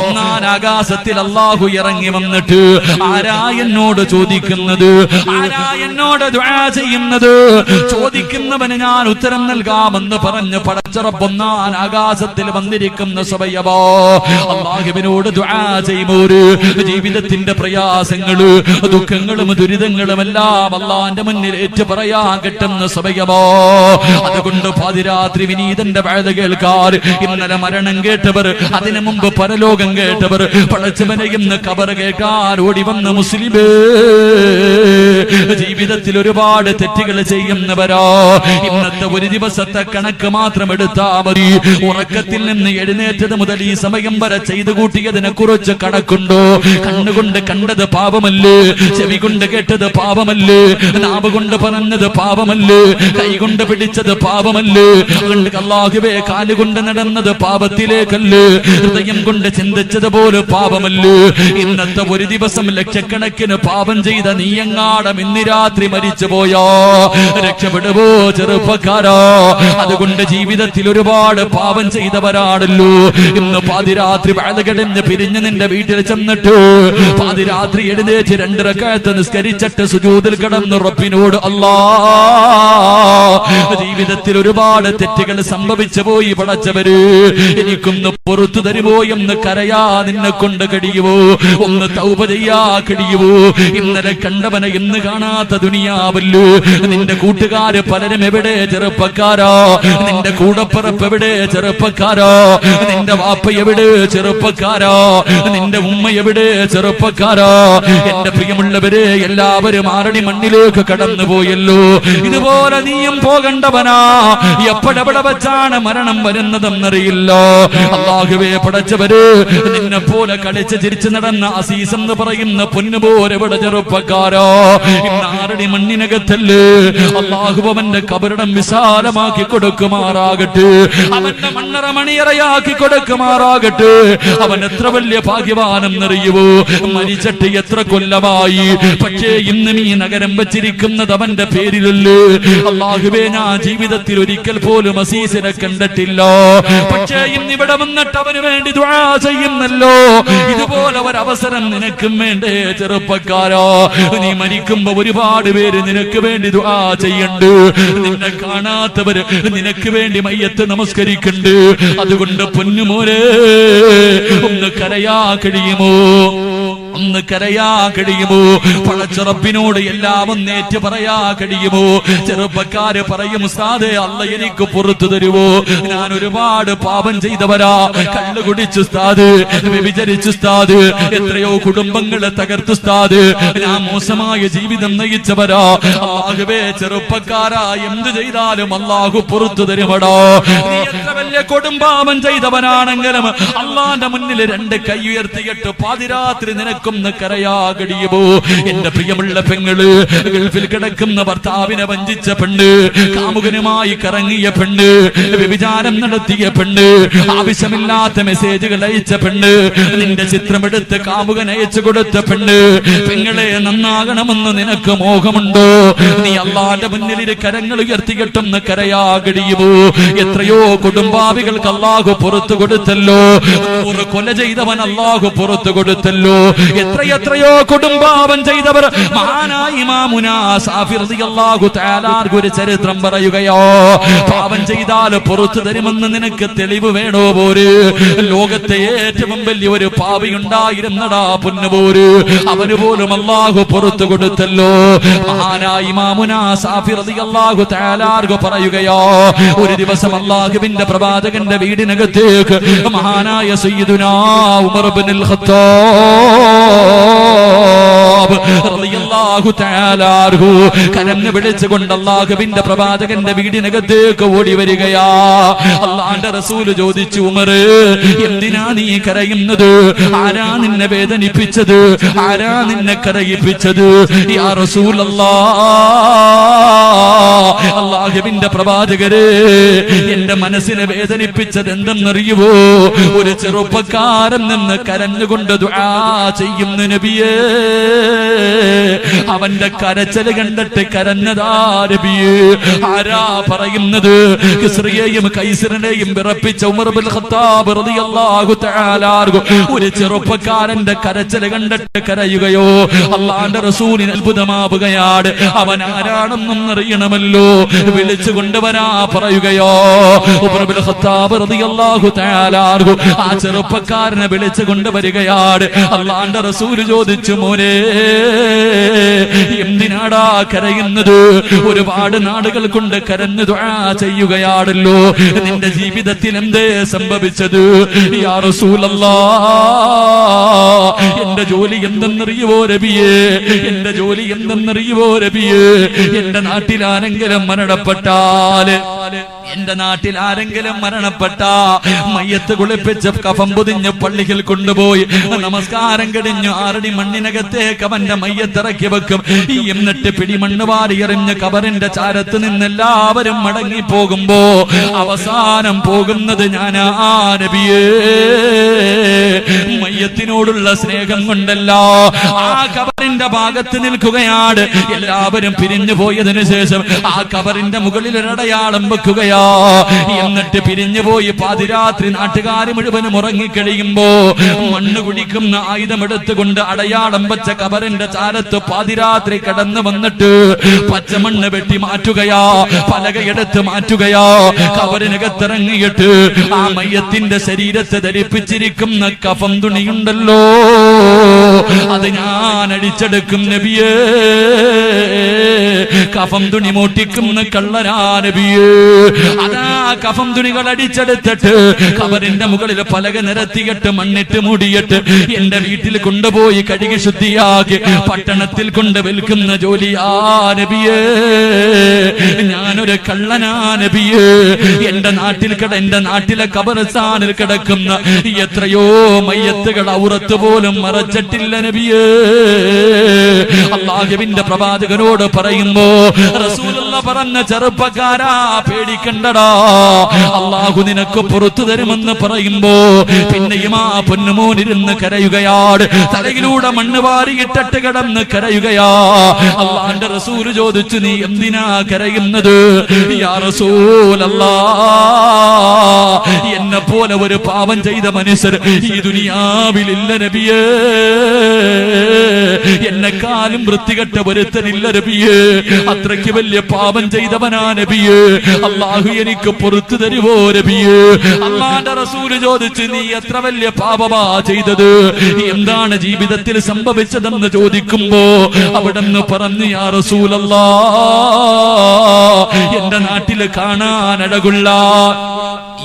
ഒന്നാം ആകാശത്തിൽ അല്ലാഹു ഇറങ്ങി വന്നിട്ട് ആരാ എന്നോട് ചോദിക്കുന്നത്, ആരാ എന്നോട് ദുആ ചെയ്യുന്നത്? ചോദിക്കുന്നവന് ഞാൻ ഉത്തരം നൽകാമെന്ന് പറഞ്ഞ് പടച്ചറപ്പ് ഒന്നാം ആകാശത്തിൽ വന്നിരിക്കുന്ന സമയമോ. അല്ലാഹുവിനോട് ദുആ ചെയ്യുമ്പോൾ ജീവിതത്തിന്റെ പ്രയാസങ്ങള് ദുഃഖങ്ങളും ദുരിതങ്ങളും എല്ലാം അല്ലാഹുവിന്റെ മുന്നിൽ ഏറ്റു പറയാൻ കിട്ടുന്ന സമയമോ. അതുകൊണ്ട് പാതിരാത്രി വിനീതന്റെ വഅദ് കേൾക്കാർ, ഇന്നലെ മരണം കേട്ടവർ, അതിനു മുമ്പ് പരലോകം കേട്ടവർ, പടച്ചവനെ ഇന്ന് ഖബർ കേൾക്കാൻ ഓടി വന്ന മുസ്ലിമേ, ജീവിതത്തിൽ ഒരുപാട് തെറ്റുകൾ ചെയ്യുന്നവരോ, ഇന്നത്തെ ഒരു ദിവസത്തെ കണക്ക് മാത്രം എടുത്താ മതി. ഉറക്കത്തിൽ നിന്ന് എഴുന്നേറ്റത് മുതൽ ഈ സമയം വരെ ചെയ്തു കൂട്ടിയതിനെ കുറിച്ച് കണക്കുണ്ടോ? കണ്ണുകൊണ്ട് കണ്ടത് പാപമല്ലേ, ചെവി കൊണ്ട് കേട്ടത് പാപമല്ലേ, നാവ് കൊണ്ട് പറഞ്ഞത് പാപമല്ലേ, കൈകൊണ്ട് പിടിച്ചത് പാപമല്ലേ, അല്ലാഹുവേ കാലുകൊണ്ട് നടന്നത് പാപത്തിലേക്കല്ലേ, ഹൃദയം കൊണ്ട് ചിന്തിച്ചത് പോലെ പാപമല്ലേ. ഇന്നത്തെ ഒരു ദിവസം ലക്ഷക്കണക്കിന് പാപം ചെയ്ത നീയങ്ങാടം ഇന്ന് രാത്രി മരിച്ചു പോയോ? രക്ഷപ്പെടുവോ ചെറുപ്പക്കാരോ? അതുകൊണ്ട് ജീവിതത്തിൽ ഒരുപാട് പാപം ചെയ്തവരാണല്ലോ. ഇന്ന് പാതിരാത്രി വഅദ് പിരിഞ്ഞ് നിന്റെ വീട്ടിൽ ചെന്നിട്ട് പാതിരാത്രി എഴുന്നേറ്റ് 2 റക്അത്ത് നിസ്കരിച്ചിട്ട് സുജൂദിൽ കിടന്ന് റബ്ബിനോട് അല്ലാ, ജീവിതത്തിൽ ഒരുപാട് തെറ്റുകൾ സംഭവിച്ചു പോയി, പടച്ചവര് എനിക്കൊന്ന് പുറത്തു തരുമോ എന്ന് കരയാ നിന്നെ കൊണ്ട് കഴിയുമോ? ഒന്ന് തൗബ ചെയ്യാ കഴിയുമോ? ഇന്നലെ കണ്ടവനെ ഇന്ന് കാണാത്ത ദുനിയാവല്ലോ. നിന്റെ കൂട്ടുകാര് പലരും എവിടെ ചെറുപ്പക്കാരോ? നിന്റെ കൂടപ്പിറപ്പ് എവിടെ ചെറുപ്പക്കാരോ? നിന്റെ വാപ്പ എവിടെ ചെറുപ്പക്കാരോ? നിന്റെ ഉമ്മ എവിടെ ചെറുപ്പക്കാരോ? എന്റെ പ്രിയമുള്ളവരെ, എല്ലാവരും ആറടി മണ്ണിലേക്ക് കടന്നു പോയല്ലോ. ഇതുപോലെ നീയും പോകണ്ടവനാ. എപ്പോഴെവിടെ വെച്ചാണ് മരണം വരുന്നതെന്നറിയില്ലോ. അല്ലാഹുവേ പടച്ചവര്, നിന്നെ പോലെ കളിച്ച് ചിരിച്ചു നടന്ന അസീസ് എന്ന് പറയുന്ന പൊന്നുപോലെ എവിടെ ചെറുപ്പക്കാരോ? ഇന്ന് ആറടി മണ്ണിനകത്തല്ലേ. അല്ലാഹു അവന്റെ കബറിടം വിശാലമാക്കി കൊടുക്കുമാറാകട്ടെ, അവന്റെ മണ്ണറ മണിയറയാക്കി കൊടുക്കുമാറാകട്ടെ. അവൻ എത്ര വലിയ ഭാഗ്യവാനെന്നറിയുവോ? മരിച്ചിട്ട് എത്ര കൊല്ലമായി, പക്ഷേ ഇന്നും ഈ നഗരം വെച്ചിരിക്കുന്നത് അവന്റെ പേരിലല്ലേ. അല്ലാഹുവേ, ഞാൻ ജീവിതത്തിൽ ഒരിക്കൽ പോലും അസീസിനെ കണ്ടിട്ടില്ല, പക്ഷേ ഇന്നിവിടെ വന്നിട്ട് അവന് വേണ്ടി ദുആ ചെയ്യുന്നല്ലോ. ഇതുപോലെ ഒരവസരം നിനക്കും വേണ്ടേ ചെറുപ്പക്കാരോ? നീ മരിക്കുമ്പോ ഒരുപാട് പേര് നിനക്ക് വേണ്ടി ദുആ ചെയ്യണ്ട്. നിന്നെ കാണാത്തവര് നിനക്ക് വേണ്ടി മയ്യത്ത് നമസ്കരിക്കുന്നുണ്ട്. അതുകൊണ്ട് പൊന്നുമോനെ, ഒന്ന് കരയാ കഴിയുമോ? ഒന്ന് കരയാ കഴിയുമോ? പടച്ചറപ്പിനോട് എല്ലാം ഒന്നേറ്റ് പറയാ കഴിയുമോ? ചെറുപ്പക്കാര് പറയും, ഉസ്താദേ അല്ല എനിക്ക് പുറത്തു തരുവോ? ഞാൻ ഒരുപാട് പാപം ചെയ്തവരാ. കള്ളു കുടിച്ചു ഉസ്താദ്, വ്യഭിചരിച്ചു ഉസ്താദ്, എത്രയോ കുടുംബങ്ങളെ തകർത്തു ഉസ്താദ്, ഞാൻ മോശമായ ജീവിതം നയിച്ചവരാ. അല്ലാഹുവേ ചെറുപ്പക്കാരാ, എന്ത് ചെയ്താലും അല്ലാഹു പുറത്തു തരുമടോ. നീ എത്ര വലിയ കൊടുംപാപം ചെയ്തവനാണെങ്കിലും അല്ലാഹുവിന്റെ മുന്നിൽ 2 കൈ ഉയർത്തിയിട്ട് പാതിരാത്രി നിനക്കൊന്ന് കരയാ കഴിയുമോ? എന്റെ പ്രിയമുള്ള പെങ്ങള്, ഗൾഫിൽ കിടക്കുന്ന ഭർത്താവിനെ വഞ്ചിച്ച പെണ്ണ്, കാമുകനുമായി കറങ്ങിയ പെണ്ണ്, വ്യഭിചാരം നടത്തിയ പെണ്ണ്, ആവശ്യമില്ലാത്ത മെസ്സേജുകൾ അയച്ച പെണ്ണ്, നിന്റെ ചിത്രമെടുത്ത് കാമുകൻ അയച്ചു കൊടുത്ത പെണ്ണ്, പെങ്ങളെ നന്നാകണമെന്ന് നിനക്ക് മോഹമുണ്ടോ? നീ അല്ലാഹുവിന്റെ മുന്നിൽ കരങ്ങൾ ഉയർത്തിയിട്ടൊന്ന് കരയാ കഴിയുമോ? എത്രയോ കുടുംബാവികൾക്ക് അല്ലാഹു പുറത്തു കൊടുത്തല്ലോ. 100 കൊല ചെയ്തവൻ അല്ലാഹു പുറത്തു കൊടുത്തല്ലോ. എത്രയെത്രയോ കൊടുംപാപം ചെയ്തവർ മഹാനായ ഇമാമുനാ സാഫി റളിയല്ലാഹു തആല ഒരു ചരിത്രം പറയുകയോ, പാപം ചെയ്താൽ പുറത്തു തരുമെന്ന് നിനക്ക് തെളിവ് വേണോ പോര്? ലോകത്തെ ഏറ്റവും വലിയ ഒരു പാപി ഉണ്ടായിരുന്നടാ പൊന്നുപോര്, അവന് പോലും അല്ലാഹു പുറത്തു കൊടുത്തല്ലോ. മഹാനായ ഇമാമുനാ സാഫി റളിയല്ലാഹു തആല പറയുകയോ, ഒരു ദിവസം അല്ലാഹുവിന്റെ പ്രവാചകന്റെ വീടിനകത്തേക്ക് മഹാനായ സയ്യിദുനാ ഉമർ ഇബ്നുൽ ഖത്താബ് റളിയല്ലാഹു തആല കരഞ്ഞു വിളിച്ചുകൊണ്ട് അല്ലാഹുവിന്റെ പ്രവാചകന്റെ വീടിനകത്തേക്ക് ഓടി വരികയാ. അല്ലാഹുവിന്റെ റസൂൽ ചോദിച്ചു, ഉമർ എന്തിനാ നീ കരയുന്നത്? ആരാ നിന്നെ വേദനിപ്പിച്ചത്? ആരാ നിന്നെ കരയിപ്പിച്ചത്? യാ റസൂലല്ലാഹ്, അല്ലാഹുവിന്റെ പ്രവാചകരെ, എന്റെ മനസ്സിനെ വേദനിപ്പിച്ചത് എന്തെന്നറിയുവോ? ഒരു ചെറുപ്പക്കാരൻ നിന്ന് കരഞ്ഞുകൊണ്ട് ദുആ ചെയ്യുന്ന നബിയേ, അവന്റെ കരച്ചല് കണ്ടിട്ട് കരഞ്ഞതാ നബിയേ. ആരാ പറയുന്നത്? കിസ്റിയെയും കൈസറിനെയും വിറപ്പിച്ച ഉമർ ഇബ്നുൽ ഖത്താബ് റളിയല്ലാഹു തആല ഒരു ചെറുപ്പക്കാരന്റെ കരച്ചല് കണ്ടിട്ട് കരയുകയോ. അല്ലാഹുവിന്റെ റസൂലിന് അത്ഭുതമാവുകയാണ്. അവൻ ആരാണെന്നും അറിയണമല്ലോ, വിളിച്ചു കൊണ്ടുവരാ പറയുകയോ. ഉമർ ഇബ്നുൽ ഖത്താബ് റളിയല്ലാഹു തആല ആ ചെറുപ്പക്കാരനെ വിളിച്ചു കൊണ്ടുവരികയാണ്. അല്ലാഹുവിന്റെ റസൂൽ ചോദിച്ചു, മോനെ എന്തിനാടാ കരയുന്നത്? ഒരുപാട് നാടുകൾ കൊണ്ട് കരഞ്ഞു ദുആ ചെയ്യുകയാണല്ലോ, നിന്റെ ജീവിതത്തിൽ എന്തേ സംഭവിച്ചത്? യാ റസൂലല്ലാഹ്, എന്റെ ജോലി എന്തെന്നറിയുവോ നബിയേ? എന്റെ ജോലി എന്തെന്നറിയുവോ നബിയേ? എന്റെ നാട്ടിൽ ആരെങ്കിലും മരണപ്പെട്ടാല്, എന്റെ നാട്ടിൽ ആരെങ്കിലും മരണപ്പെട്ട മയ്യത്ത് കുളിപ്പിച്ച് കഫം പൊതിഞ്ഞ് പള്ളിയിൽ കൊണ്ടുപോയി നമസ്കാരം കഴിഞ്ഞു ആറടി മണ്ണിനകത്തേക്ക് അവന്റെ മയ്യത്തിറക്കി വെക്കും. എന്നിട്ട് പിടിമണ്ണ് വാരി എറിഞ്ഞ് കബറിന്റെ ചാരത്ത് നിന്ന് എല്ലാവരും മടങ്ങി പോകുമ്പോ അവസാനം പോകുന്നത് ഞാനാ നബിയേ. മയ്യത്തിനോടുള്ള സ്നേഹം കൊണ്ടല്ല, ആ കബറിന്റെ ഭാഗത്ത് നിൽക്കുകയാണ്. എല്ലാവരും പിരിഞ്ഞു പോയതിനു ശേഷം ആ കബറിന്റെ മുകളിൽ ഒരടയാളം വെക്കുകയാ. എന്നിട്ട് പിരിഞ്ഞു പോയി പാതിരാത്രി നാട്ടുകാർ മുഴുവനും ഉറങ്ങിക്കഴിയുമ്പോ മണ്ണ് കുടിക്കുന്ന ആയുധമെടുത്തുകൊണ്ട് അടയാളം വെച്ച കബറിന്റെ ചാരത്ത് പാതിരാത്രി കടന്നു വന്നിട്ട് പച്ചമണ്ണ് വെട്ടി മാറ്റുകയാ, പലകയെടുത്ത് മാറ്റുകയാ. കബറിനകത്തിറങ്ങിയിട്ട് ആ മയ്യത്തിന്റെ ശരീരത്തെ ധരിപ്പിച്ചിരിക്കുന്ന കഫം തുണിയുണ്ടല്ലോ, അത് ഞാൻ അടിച്ചെടുക്കും നബിയേ. കഫം തുണി മോട്ടിക്കുന്ന കള്ളനാ നബിയേ. അതാ കഫം തുണികൾ അടിച്ചെടുത്തിട്ട് കബറിന്റെ മുകളിൽ പലക നിരത്തിയിട്ട് മണ്ണിട്ട് മൂടിയിട്ട് എന്റെ വീട്ടിൽ കൊണ്ടുപോയി കഴുകി ശുദ്ധിയാക്കി പട്ടണത്തിൽ കൊണ്ട് വിൽക്കുന്ന ജോലിയാ നബിയേ. ഞാനൊരു കള്ളനാ നബിയേ. എന്റെ നാട്ടിലെ ഖബർസ്ഥാനിൽ കിടക്കുന്ന എത്രയോ മയ്യത്തുകൾ ഔറത്ത് പോലും മറച്ചിട്ടില്ല നബിയേ. അല്ലാഹുവിന്റെ പ്രവാചകനോട് പറയുമ്പോ റസൂലുള്ളാഹി പറഞ്ഞ, ചെറുപ്പക്കാരാ പേടിക്കണ്ടടാ, അല്ലാഹു നിനക്ക് പുറത്തു തരുമെന്ന് പറയുമ്പോ പിന്നെയും ആ പൊന്നുമോനിരുന്ന് കരയുകയാണ്. തലയിലൂടെ മണ്ണ് വാരിയിട്ടിട്ട് കിടന്ന് കരയുകയാ. അല്ലാഹുവിന്റെ റസൂൽ ചോദിച്ചു, നീ എന്തിനാ കരയുന്നത്? യാ റസൂലല്ലാഹ്, എന്നെ പോലെ ഒരു പാപം ചെയ്ത മനുഷ്യർ ഈ ദുനിയാവിലില്ല നബിയേ. എന്നെക്കാളും വൃത്തികെട്ട ഒരുത്തനില്ല നബിയേ. അത്രയ്ക്ക് വലിയ പാപം ചെയ്തവനാ നബിയേ. അല്ലാഹു എനിക്ക് പുറത്തു തരുവോ നബിയേ? അല്ലാഹുവിന്റെ റസൂൽ ചോദിച്ചു, നീ എത്ര വലിയ പാപമാ ചെയ്തത്? എന്താണ് ജീവിതത്തിൽ സംഭവിച്ചതെന്ന് ചോദിക്കുമ്പോ അവിടെന്ന് പറഞ്ഞു, യാ റസൂലല്ലാഹ്, എന്റെ നാട്ടില് കാണാൻ അഴകുള്ള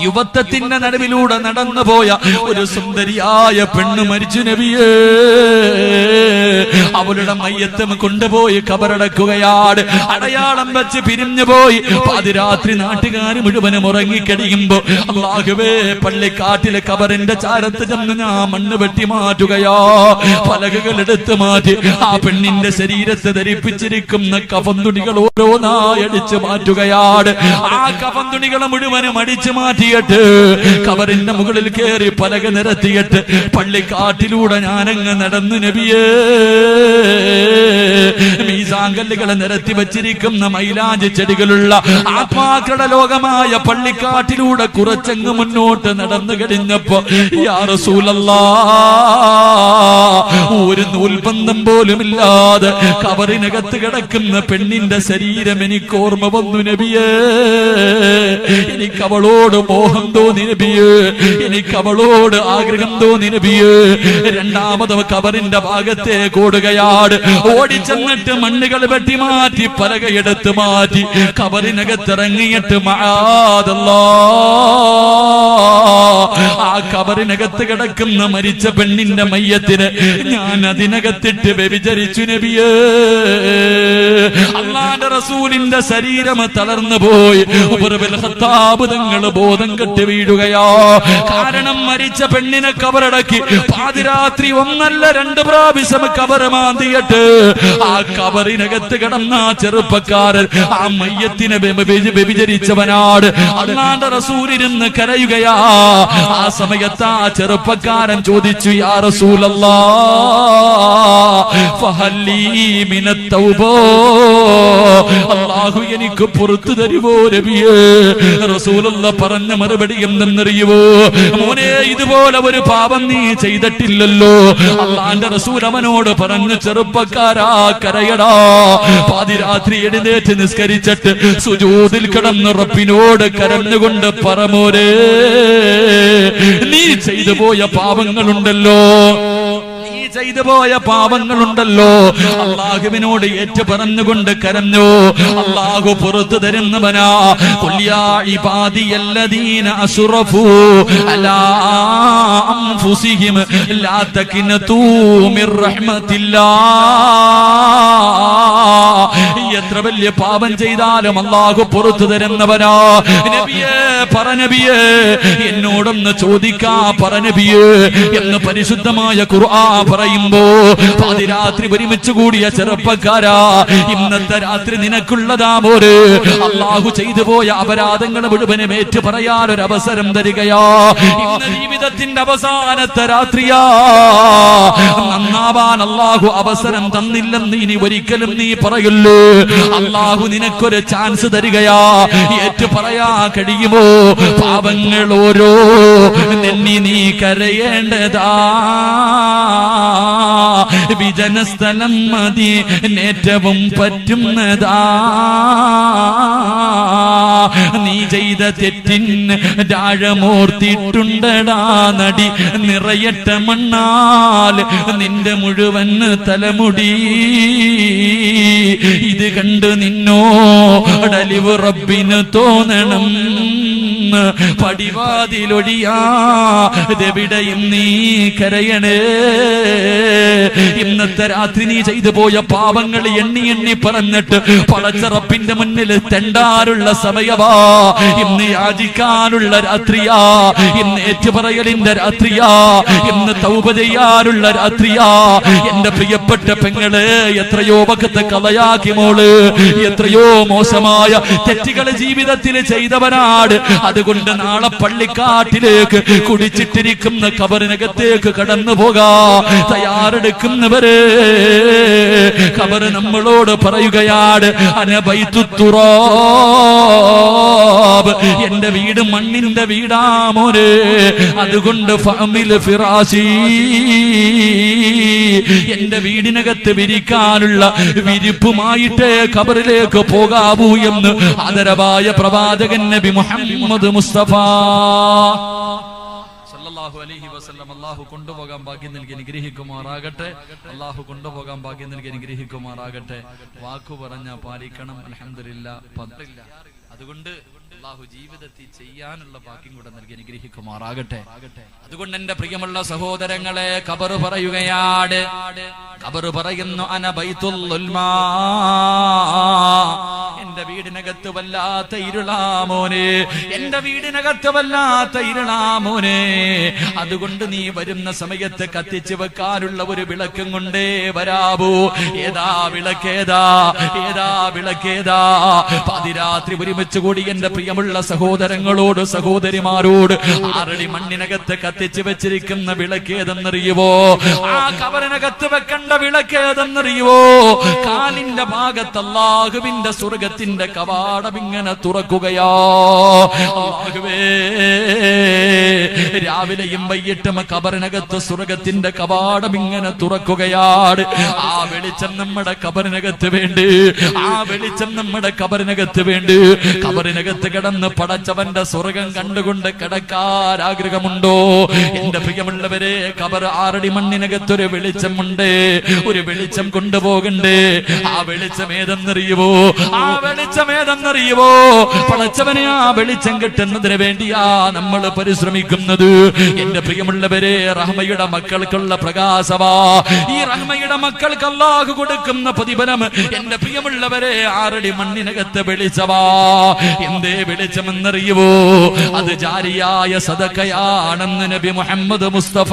യുവത്വത്തിന്റെ നടുവിലൂടെ നടന്നു പോയ ഒരു സുന്ദരിയായ പെണ്ണ് മരിച്ചു നബിയേ. അവളുടെ മയ്യത്തും കൊണ്ടുപോയി കബറടക്കുകയാണ്. അടയാളം വെച്ച് പിരിഞ്ഞു പോയി. പാതിരാത്രി നാട്ടുകാർ മുഴുവനും ഉറങ്ങിക്കഴിയുമ്പോ അല്ലാഹുവേ, പള്ളിക്കാട്ടിലെ കബറിന്റെ ചാരത്ത് ചെന്ന് ഞാൻ മണ്ണ് വെട്ടി മാറ്റുകയാ. പലകകൾ എടുത്തു മാറ്റി ആ പെണ്ണിന്റെ ശരീരത്തെ ധരിപ്പിച്ചിരിക്കുന്ന കഫം തുണികൾ ഓരോന്നായി അടിച്ചു മാറ്റുകയാണ്. ആ കഫം തുണികൾ മുഴുവനും അടിച്ചു മാറ്റി മാറ്റിയിട്ട് കബറിന്റെ മുകളിൽ കയറി പലക നിരത്തിയിട്ട് പള്ളിക്കാട്ടിലൂടെ ഞാനങ്ങ് നടന്നു നബിയേ. മീസാങ്കല്ലുകളെ നിരത്തി വച്ചിരിക്കുന്ന മൈലാഞ്ചി ചെടികളുള്ള ആത്മാക്കളുടെ ലോകമായ പള്ളിക്കാട്ടിലൂടെ കുറച്ചങ്ങ് മുന്നോട്ട് നടന്നു കഴിഞ്ഞപ്പോ യാ റസൂലല്ലാഹ്, ഒരു നൂൽബന്ധം പോലും ഇല്ലാതെ കബറിനകത്ത് കിടക്കുന്ന പെണ്ണിന്റെ ശരീരം എനിക്ക് ഓർമ്മ വന്നു നബിയേ. എനിക്ക് അവളോട് മോഹം തോന്നി നബിയേ, എനിക്ക് അവളോട് ആഗ്രഹം തോന്നി നബിയേ. രണ്ടാമത് കബറിന്റെ ഭാഗത്തേക്ക് ഓടുകയാണ്. ഓടിച്ചെന്നിട്ട് മണ്ണുകൾ വെട്ടി മാറ്റി പലകയെടുത്ത് മാറ്റി കബറിനകത്തിറങ്ങിയിട്ട് ആ കബറിനകത്ത് കിടക്കുന്ന മരിച്ച പെണ്ണിന്റെ മയ്യത്തിന് ഞാൻ അതിനകത്തിട്ട് വ്യഭിചരിച്ചു നബിയേ. അല്ലാഹുവിന്റെ റസൂലിന്റെ ശരീരം തളർന്നു പോയി. ഉമർ ഇബ്നുൽ ഖത്താബ് തങ്ങൾ ബോധം കെട്ട് വീഴുകയാ. കാരണം മരിച്ച പെണ്ണിനെ കബറടക്കി പാതിരാത്രി ഒന്നല്ല 2 പ്രാവശ്യം കബർ മാന്തിയിട്ട് ആ കബറിനകത്ത് കിടന്ന ചെറുപ്പക്കാരൻ ആ മയ്യത്തിനെ വ്യഭിചരിച്ചവനാട്. അല്ലാഹുവിന്റെ റസൂൽ ഇരുന്ന് കരയുകയാ. ആ സമയത്ത് ആ ചെറുപ്പക്കാരൻ ചോദിച്ചു, യാ റസൂലല്ലാഹ് ഫഹല്ലീ മിനത് തൗബ, അല്ലാഹു എനിക്ക് പുറത്തു തരുമോ നബിയേ. റസൂലുള്ളാഹ് പറഞ്ഞ മറുപടി എന്തെന്നറിയുമോ? മോനെ, ഇതുപോലെ ഒരു പാപം നീ ചെയ്തിട്ടില്ലല്ലോ. അല്ലാഹുവിന്റെ റസൂൽ അവനോട് പറഞ്ഞു, ചെറുപ്പക്കാരാ കരയടാ. പാതിരാത്രി എഴുന്നേറ്റ് നിസ്കരിച്ചിട്ട് സുജൂദിൽ കിടന്ന് റബ്ബിനോട് കരഞ്ഞുകൊണ്ട് പറമോരേ, നീ ചെയ്തു പോയ പാപങ്ങളുണ്ടല്ലോ, ചെയ്തു പോയ പാപങ്ങളുണ്ടല്ലോ, അല്ലാഹുവിനോട് ഏറ്റു പറഞ്ഞുകൊണ്ട് കരഞ്ഞു. അല്ലാഹു പുറത്തു തരുന്നവനാ. ഖുൽ യാ ഇബാദിയല്ലദീന അസ്റഫൂ അലാ അൻഫുസിഹിം ലാ തഖ്നതൂ മിർ റഹ്മത്തില്ലാഹ്. എത്ര വലിയ പാപം ചെയ്താലും അല്ലാഹു പുറത്തു തരുന്നവനാ. നബിയേ, പറ നബിയേ, എന്നോടൊന്ന് ചോദിക്കാ പറ നബിയേ എന്ന് പരിശുദ്ധമായ ഖുർആൻ പറയുമ്പോ പാതിരാത്രി ഒരുമിച്ച് കൂടിയ ചെറുപ്പക്കാരാ, ഇന്നത്തെ രാത്രി നിനക്കുള്ളതാ പോരെ. അല്ലാഹു ചെയ്തു പോയ അപരാധങ്ങൾ മുഴുവനും ഏറ്റു പറയാൻ ഒരു അവസരം തരികയാ. ഇന്ന് ജീവിതത്തിന്റെ അവസാനത്തെ രാത്രിയാ. നന്നാവാൻ അല്ലാഹു അവസരം തന്നില്ലെന്ന് ഇനി ഒരിക്കലും നീ പറയല്ലോ. അല്ലാഹു നിനക്കൊരു ചാൻസ് തരികയാ. ഏറ്റു പറയാ കഴിയുമോ? പാപങ്ങൾ ഓരോ നെന്നി നീ കരയേണ്ടതാ. വിജനസ്ഥലം മതി നേറ്റവും പറ്റുന്നതാ. നീ ചെയ്ത തെറ്റിന് രാഴമോർത്തിട്ടുണ്ടടാ നടി. നിറയട്ട മണ്ണാൽ നിന്റെ മുഴുവൻ തലമുടി. ഇത് കണ്ട് നിന്നോടലിവ് റബ്ബിന് തോന്നണം. പടിവാതിലൊഴിയാതെവിടെയും നീ കരയണേ. ഇന്നത്തെ രാത്രി നീ ചെയ്തു പോയ പാപങ്ങൾ എണ്ണി എണ്ണി പറഞ്ഞിട്ട് പടച്ച റബ്ബിന്റെ മുന്നിൽ തെണ്ടാനുള്ള സമയമാ. ഇന്ന് യാചിക്കാനുള്ള രാത്രിയാ. ഇന്ന് ഏറ്റുപറയലിന്റെ രാത്രിയാ. ഇന്ന് തൗബ ചെയ്യാനുള്ള രാത്രിയാ. എന്റെ പ്രിയപ്പെട്ട പെങ്ങളെ, എത്രയോ വഖത്ത് കളയാക്കി മോള്. എത്രയോ മോശമായ തെറ്റുകൾ ജീവിതത്തിൽ ചെയ്തവനാട്. അതുകൊണ്ട് നാളെ പള്ളിക്കാട്ടിലേക്ക് കുടിച്ചിട്ടിരിക്കുന്ന കബറിനകത്തേക്ക് കടന്നു പോകാ തയ്യാറെടുക്കുന്നവരെ ഖബർ നമ്മളോട് പറയുകയാണ്, അനബൈതുത്തുറാബ്, എന്റെ വീട് മണ്ണിന്റെ വീടാ മോനെ. അതുകൊണ്ട് ഫഅമിൽ ഫിറാശി, എന്റെ വീടിനകത്ത് വിരിക്കാനുള്ള വിരിപ്പുമായിട്ടേ ഖബറിലേക്ക് പോകാവൂ എന്ന് ആദരവായ പ്രവാചകൻ നബി മുഹമ്മദ് മുസ്തഫ സല്ലല്ലാഹു അലൈഹി വസല്ലം. അല്ലാഹു കൊണ്ടുപോകാൻ ഭാഗ്യം നൽകി അനുഗ്രഹിക്കുമാറാകട്ടെ. അല്ലാഹു കൊണ്ടുപോകാൻ ഭാഗ്യം നൽകി അനുഗ്രഹിക്കുമാറാകട്ടെ. വാക്കു പറഞ്ഞ പാലിക്കണം. അൽഹംദുലില്ലാഹ് പതില്ല. അതുകൊണ്ട് അല്ലാഹു ജീവിതത്തിൽ ചെയ്യാനുള്ള ഭാഗ്യം കൂടെ നൽകി അനുഗ്രഹിക്കുമാറാകട്ടെ. അതുകൊണ്ട് എന്റെ പ്രിയമുള്ള സഹോദരങ്ങളെ, ഖബർ പറയുകയാണ്. ഖബർ പറയുന്നു, അന ബൈത്തുൽ ഉൽമാ, എന്റെ വീടിനകത്ത് വല്ലാത്ത ഇരുളാമോനെ, എന്റെ വീടിനകത്ത് വല്ലാത്ത ഇരുളാമോനെ. അതുകൊണ്ട് നീ വരുന്ന സമയത്ത് കത്തിച്ചു വെക്കാനുള്ള ഒരു വിളക്കും കൊണ്ടേ വരാവൂ. ഏതാ വിളക്കേതാ, ഏതാ വിളക്കേതാ? പാതിരാത്രി ഒരുമിച്ച് കൂടി എന്റെ പ്രിയമുള്ള സഹോദരങ്ങളോട് സഹോദരിമാരോട് ആറടി മണ്ണിനകത്ത് കത്തിച്ചു വെച്ചിരിക്കുന്ന വിളക്കേതെന്നറിയുവോ? ആ കബറിനകത്ത് വെക്കേണ്ട വിളക്കേതെന്നറിയുവോ? കാലിന്റെ ഭാഗത്ത് അല്ലാഹുവിന്റെ സ്വർഗത്തിന്റെ കവാടം ഇങ്ങനെ തുറക്കുകയാ. അല്ലാഹുവേ, രാവിലെയും വൈകിട്ടും കബറിനകത്ത് സ്വർഗത്തിന്റെ കവാടം ഇങ്ങനെ തുറക്കുകയാണ്. ആ വെളിച്ചം നമ്മുടെ കബറിനകത്ത് വേണ്ടി, ആ വെളിച്ചം നമ്മുടെ കബറിനകത്ത് വേണ്ടി. കബറിനകത്ത് കിടന്ന് പടച്ചവന്റെ സ്വർഗം കണ്ടുകൊണ്ട് കിടക്കാൻ ആഗ്രഹമുണ്ടോ? എന്റെ പ്രിയമുള്ളവരെ, കബർ ആറടി മണ്ണിനകത്തൊരു വെളിച്ചമുണ്ട്. ഒരു വെളിച്ചം കൊണ്ടുപോകണ്ടേ? ആ വെളിച്ചം ഏതെന്നറിയുവോ? ആ വെളിച്ചം ഏതെന്നറിയുവോ? പടച്ചവനെ, ആ വെളിച്ചം കിട്ടുന്നതിന് വേണ്ടിയാ നമ്മൾ പരിശ്രമിക്കുന്നത്. എന്റെ പ്രിയമുള്ളവരെ, റഹ്മയുടെ മക്കൾക്കുള്ള പ്രകാശവാ ഈ റഹ്മയുടെ മക്കൾക്ക് അല്ലാഹു കൊടുക്കുന്ന പ്രതിഫലം. എന്റെ പ്രിയമുള്ളവരെ, ആറടി മണ്ണിനകത്ത് വെളിച്ചവാ. എന്തേ വെളിച്ചമെന്നറിയുവോ? അത് ജാരിയായ സദഖയാണെന്ന് നബി മുഹമ്മദ് മുസ്തഫ.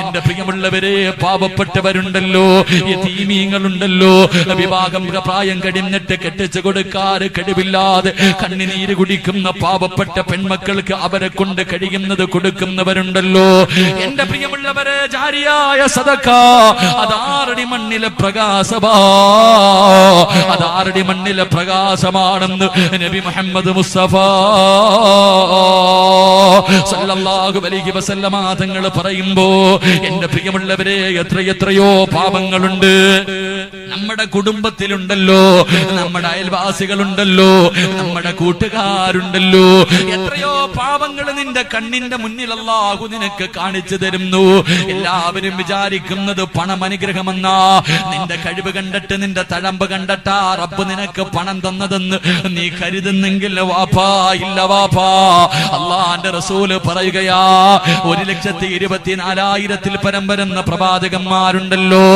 എന്റെ പ്രിയമുള്ളവരെ, പാവപ്പെട്ടവരുണ്ടല്ലോ, യതീമീങ്ങളുണ്ടല്ലോ, വിവാഹം പ്രായം കഴിഞ്ഞിട്ട് കെട്ടിച്ചു കൊടുക്കാറ് കഴിവില്ലാതെ കണ്ണിനീര് കുടിക്കുന്ന പാവപ്പെട്ട പെൺമക്കൾക്ക് അവരെ കൊണ്ട് കഴിയുന്നത് കൊടുക്കുന്നവരുണ്ടല്ലോ. എന്റെ പ്രിയമുള്ളവരെ, ജാരിയായ സദഖ അതാറടി മണ്ണിലെ പ്രകാശമാ, അതാറടി മണ്ണിലെ പ്രകാശമാണെന്ന് നബി മുഹമ്മദ് മുസ്തഫ സല്ലല്ലാഹു അലൈഹി വസല്ലമ തങ്ങൾ പറയുമ്പോ, എന്റെ പ്രിയമുള്ളവരെ, എത്രയെത്രയോ പാപങ്ങളുണ്ട് നമ്മുടെ കുടുംബത്തിലുണ്ടല്ലോ, നമ്മുടെ അയൽവാസികളുണ്ടല്ലോ, നമ്മുടെ കൂട്ടുകാരുണ്ടല്ലോ. എത്രയോ പാപങ്ങൾ നിന്റെ കണ്ണിന്റെ മുന്നിൽ അല്ലാഹു നിനക്ക് കാണിച്ചു തരുന്നു. എല്ലാവരും വിചാരിക്കുന്നത് പണം അനുഗ്രഹമെന്നാ. നിന്റെ കഴിവ് കണ്ടിട്ട്, നിന്റെ തഴമ്പ് കണ്ടിട്ടാ റബ്ബ് നിനക്ക് പണം തന്നതെന്ന് നീ കരുതുന്നെങ്കിൽ വാപ്പാ, ഇല്ല വാപ്പാ. അല്ലാഹുവിന്റെ റസൂല് പറയുകയാ, 1,24,000 പരം വരുന്ന പ്രവാചകന്മാരുണ്ടല്ലോ.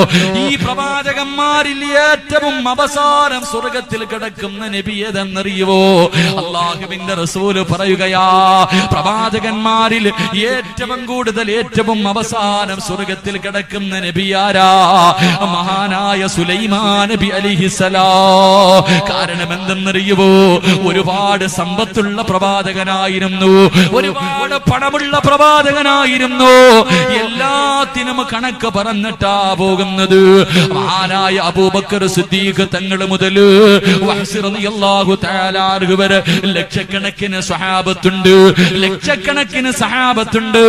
ഈ പ്രവാചകന്മാരിൽ ഏറ്റവും അവസാനം സ്വർഗത്തിൽ കിടക്കുന്ന നബി ഏതെന്നറിയുവോ? അല്ലാഹുവിന്റെ റസൂല് പറയുകയാ, പ്രവാചകന്മാരിൽ ഏറ്റവും കൂടുതൽ, ഏറ്റവും അവസാനം സ്വർഗത്തിൽ കിടക്കുന്ന നബി ആരാ? മഹാനായ സുലൈമാൻ നബി അലൈഹിസ്സലാം. കാരണം എന്തെന്നറിയുവോ? ഒരുപാട് സമ്പത്തുള്ള പ്രവാചകനായിരുന്നു, ഒരുപാട് പണമുള്ള പ്രവാചകനായിരുന്നു. എല്ലാത്തിനും കണക്ക് പറഞ്ഞിട്ടാ പോകുന്നത്. മഹാനായ അബൂബക്കർ സിദ്ദീഖ് തങ്ങൾ മുതൽ വഹ്ശ് റളിയല്ലാഹു തആല അൻഹു വരെ ലക്ഷക്കണക്കിന് സ്വഹാബത്തുണ്ട്, ലക്ഷക്കണക്കിന് സഹാബത്തുണ്ട്.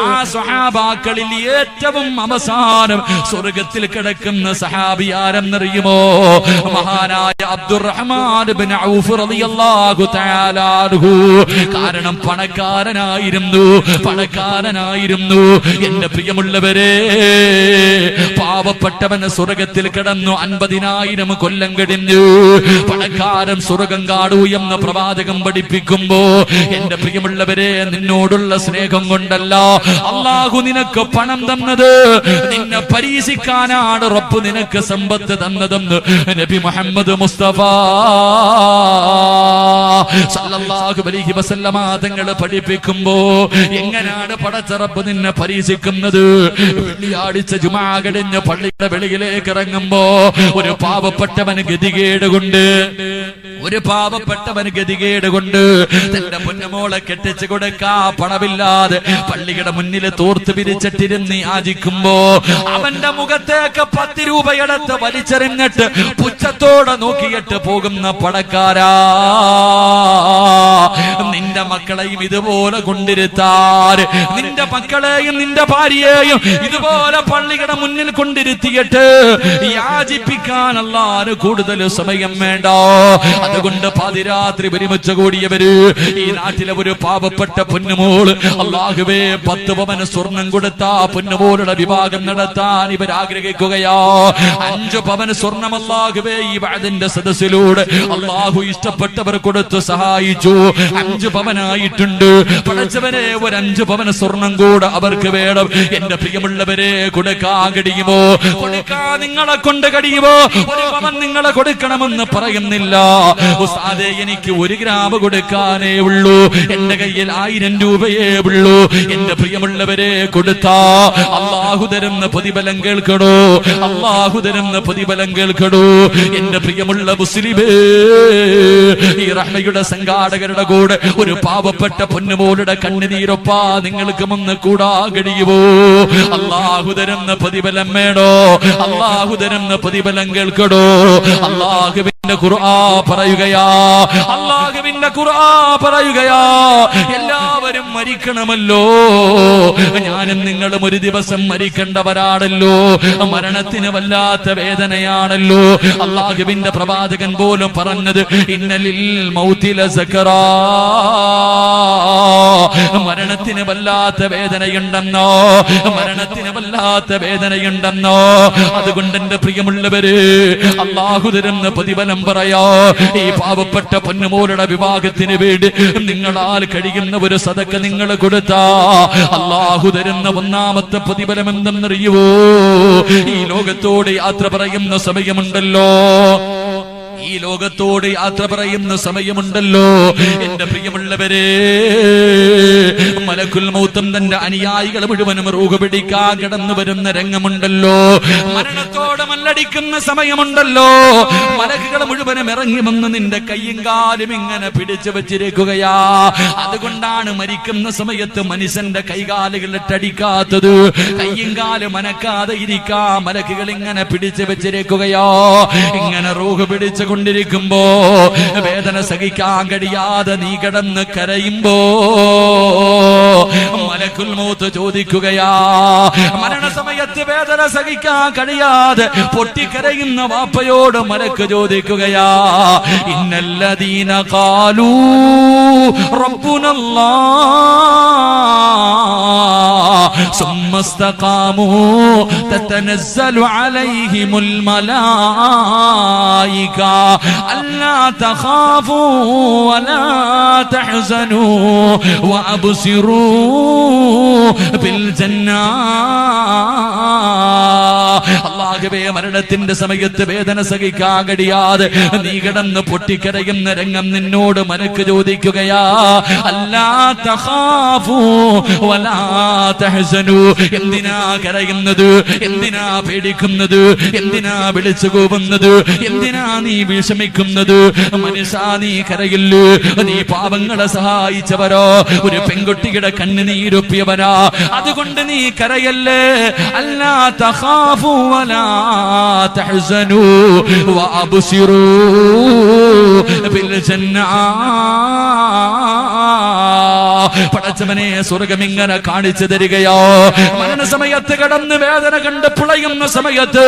ആ സ്വഹാബാക്കളിൽ ഏറ്റവും അവസാനം സ്വർഗത്തിൽ കിടക്കുന്ന സഹാബി ആരെന്നറിയുമോ? മഹാനായ അബ്ദുറഹ്മാൻ ഇബ്നു ഔഫ് റളിയല്ലാഹു തആല അൻഹു. കാരണം പണക്കാരനായിരുന്നു, പണക്കാരനായിരുന്നു. എന്റെ പ്രിയമുള്ളവരെ, പാവപ്പെട്ടവന് സ്വർഗത്തിൽ കിടന്നു 50,000 കൊല്ലം കഴിഞ്ഞു. പണക്കാരൻ സ്വർഗം കാണൂ എന്ന് പ്രവാചകം പഠിപ്പിക്കുമ്പോ, എന്റെ പ്രിയമുള്ളവരെ, നിന്നോടുള്ള സ്നേഹം കൊണ്ടല്ല അല്ലാഹു നിനക്ക് പണം തന്നത്, നിന്നെ പരീക്ഷിക്കാനാണ് റബ്ബ് നിനക്ക് സമ്പത്ത് തന്നതെന്ന് നബി മുഹമ്മദ് മുസ്തഫ സല്ലല്ലാഹു അലൈഹി വസല്ലമ തങ്ങൾ പഠിപ്പിക്കുമ്പോ, എങ്ങനെയാണ് പടച്ച റബ്ബ് നിന്നെ പരീക്ഷിക്കുന്നത്? വെള്ളിയാഴ്ച ജുമാ കഴിഞ്ഞ് പള്ളിയുടെ വെളിയിലേക്ക് ഇറങ്ങുമ്പോ ഒരു പാവപ്പെട്ടവന് ഗതികേട് കൊണ്ട്, ഒരു പാവപ്പെട്ടവന് ഗതികേട് കൊണ്ട് തന്റെ പൊന്നുമോളെ കെട്ടിച്ചു കൊടുക്കാ പണമില്ലാതെ പള്ളിയുടെ മുന്നിൽ തോർത്ത് പിരിച്ചിട്ടിരുന്ന് യാചിക്കുമ്പോ, അവന്റെ മുഖത്തേക്ക് 10 രൂപയെടുത്ത് വലിച്ചെറിഞ്ഞിട്ട് പുച്ഛത്തോടെ നോക്കിയിട്ട് പോകുന്ന പണക്കാരാ, നിന്റെ മക്കളെയും ഇതുപോലെ കൊണ്ടിരുത്താൻ, നിന്റെ മക്കളെയും നിന്റെ ഭാര്യയെയും ഇതുപോലെ പള്ളിയുടെ മുന്നിൽ കൊണ്ടിരുത്തിയിട്ട് യാചിപ്പിക്കാൻ അല്ലാഹു കൂടുതൽ സമയം വേണ്ട. അതുകൊണ്ട് പാതിരാത്രി ഒരുമിച്ച് കൂടിയവര്, ഈ നാട്ടിലെ ഒരു പാവപ്പെട്ട പൊന്നുമോൾ, അല്ലാഹുവേ 10 പവൻ സ്വർണം കൊടുത്താ പൊന്നുമോളുടെ വിവാഹം നടത്താൻ ഇവർ ആഗ്രഹിക്കുകയാ. 5 പവൻ സ്വർണം അല്ലാഹുവേ ഈ വഅദിന്റെ സദസ്സിലൂടെ അല്ലാഹു ഇഷ്ടപ്പെട്ടവർ കൊടുത്ത് സഹായിച്ചു. 5 പവനായിട്ടുണ്ട്. പടച്ചവനെ, ഒരു 5 പവൻ സ്വർണം കൂടെ അവർക്ക് വേണം. എന്റെ പ്രിയമുള്ളവരെ, കൊടുക്കാൻ കഴിയുമോ? കൊടുക്കാൻ നിങ്ങളെ കൊണ്ട് കൊണ്ട് കഴിയുമോ? ഒരു പവൻ നിങ്ങളെ കൊടുക്കണമെന്ന് പറയുന്നില്ല. ഉസ്താദേ, എനിക്ക് 1 ഗ്രാം കൊടുക്കാനേ ഉള്ളൂ, എന്റെ കയ്യിൽ 1000 രൂപയേ ഉള്ളൂ. എന്റെ പ്രിയമുള്ളവരെ, കൊടുത്താ അള്ളാഹു തരുന്ന പ്രതിഫലം കേൾക്കണോ? അള്ളാഹു തരുന്ന പ്രതിഫലം കേൾക്കണോ? എന്റെ പ്രിയമുള്ള മുസ്ലിമേ, ഈ റഹ്മയുടെ സംഘാടകരുടെ കൂടെ ഒരു പാവപ്പെട്ട പൊന്നുമോളുടെ കണ്ണുനീരൊപ്പാ നിങ്ങൾക്ക് വന്ന് കൂടാ കഴിയുമോ? അള്ളാഹു തരുന്ന പ്രതിഫലം വേണോ? അള്ളാഹു തരുന്ന പ്രതിഫലം കേൾക്കണോ? അള്ളാഹുവിന്റെ ഖുർആൻ പറയുകയാ, അള്ളാഹുവിന്റെ ഖുർആൻ പറയുകയാ, എല്ലാവരും മരിക്കണമല്ലോ, ഞാനും നിങ്ങളും ഒരു ദിവസം മരിക്കേണ്ടവരാണല്ലോ. മരണത്തിന് വല്ലാത്ത വേദനയാണല്ലോ. അള്ളാഹുവിന്റെ പ്രവാചകൻ പോലും പറഞ്ഞത്, ഇന്നലിൽ മൗതി ലസകറാ, മരണത്തിന് വല്ലാത്ത വേദനയുണ്ടെന്നോ, മരണത്തിന് വല്ലാത്ത വേദനയുണ്ടെന്നോ. അതുകൊണ്ട് എന്റെ പ്രിയമുള്ളവര്, അള്ളാഹു തരുന്ന പ്രതിഫലം പറയാ. ഈ പാവപ്പെട്ട പൊന്നുമോളുടെ വിവാഹത്തിന് വേണ്ടി നിങ്ങളാൽ കഴിയുന്ന ഒരു സദക്ക നിങ്ങൾ കൊടുത്താ അള്ളാഹു തരുന്ന ഒന്നാമത്തെ പ്രതിഫലം എന്തെന്നറിയുവോ? ഈ ലോകത്തോട് യാത്ര പറയുന്ന സമയമുണ്ടല്ലോ, ഈ ലോകത്തോട് യാത്ര പറയുന്ന സമയമുണ്ടല്ലോ, എന്റെ പ്രിയമുള്ളവരെ, മലക്കുൽ മൗത്തും തന്റെ അനുയായികൾ മുഴുവനും റൂഹ് പിടിക്കാൻ കടന്നു വരുന്ന രംഗമുണ്ടല്ലോ. മരണത്തോടെ മല്ലടിക്കുന്ന സമയമുണ്ടല്ലോ. മലക്കുകൾ മുഴുവനും ഇറങ്ങി വന്ന് നിന്റെ കയ്യും കാലും ഇങ്ങനെ പിടിച്ചു വെച്ചിരിക്കുകയാ. അതുകൊണ്ടാണ് മരിക്കുന്ന സമയത്ത് മനുഷ്യന്റെ കൈകാലുകൾ ഇട്ടടിക്കാത്തത്. കയ്യും കാലും അനക്കാതെ ഇരിക്കാ മലക്കുകൾ ഇങ്ങനെ പിടിച്ചു വെച്ചിരിക്കുകയോ. ഇങ്ങനെ റൂഹ് പിടിച്ചു കൊണ്ടിരിക്കുമ്പോ, വേദന സഹിക്കാൻ കഴിയാതെ നീ കിടന്ന് കരയുമ്പോ, മലക്കുൽ മൗത്ത് ചോദിക്കുകയാ. മരണസമയത്ത് വേദന സഹിക്കാൻ കഴിയാതെ പൊട്ടിക്കരയുന്ന വാപ്പയോട് മലക്ക് ചോദിക്കുകയാ, ഇന്നല്ലദീന ഖാലൂ റബ്ബുനല്ലാഹ് സുമ്മസ്തഖാമൂ തതനസ്സലു അലൈഹിമുൽ മലായിക അല്ലാ തഖാഫൂ വലാ തഹ്സനൂ വഅബ്സിറൂ ബിൽ ജന്നാ. അല്ലാഹുവേ, മരണത്തിന്റെ സമയത്ത് വേദന സഹിക്കാൻ കഴിയാതെ നീ കിടന്ന് പൊട്ടിക്കരയുന്ന രംഗം നിന്നോട് മലക്ക് ചോദിക്കുകയാ, അല്ലാ തഖാഫൂ വലാ തഹ്സനൂ. എന്തിനാ കരയുന്നത്? എന്തിനാ പേടിക്കുന്നത്? എന്തിനാ വിളിച്ചു കൂവുന്നത്? എന്തിനാ നീ വിഷമിക്കുന്നത്? മനുഷ്യ, നീ കരയില്ലൂ. നീ പാവങ്ങളെ സഹായിച്ചവരോ, ഒരു പെൺകുട്ടിയുടെ കണ്ണുനീരൊപ്പിയവരാ. അതുകൊണ്ട് നീ കരയല്ലേ. അല്ലാ തഖാഫൂ വലാ തഹ്സനൂ വഅബ്സിറൂ ബിൽ ജന്നാ. പടച്ചവനെ, സ്വർഗം ഇങ്ങനെ കാണിച്ചു തരികയോ. മരണസമയത്ത് കടന്ന് വേദന കണ്ട് പുളയുന്ന സമയത്ത്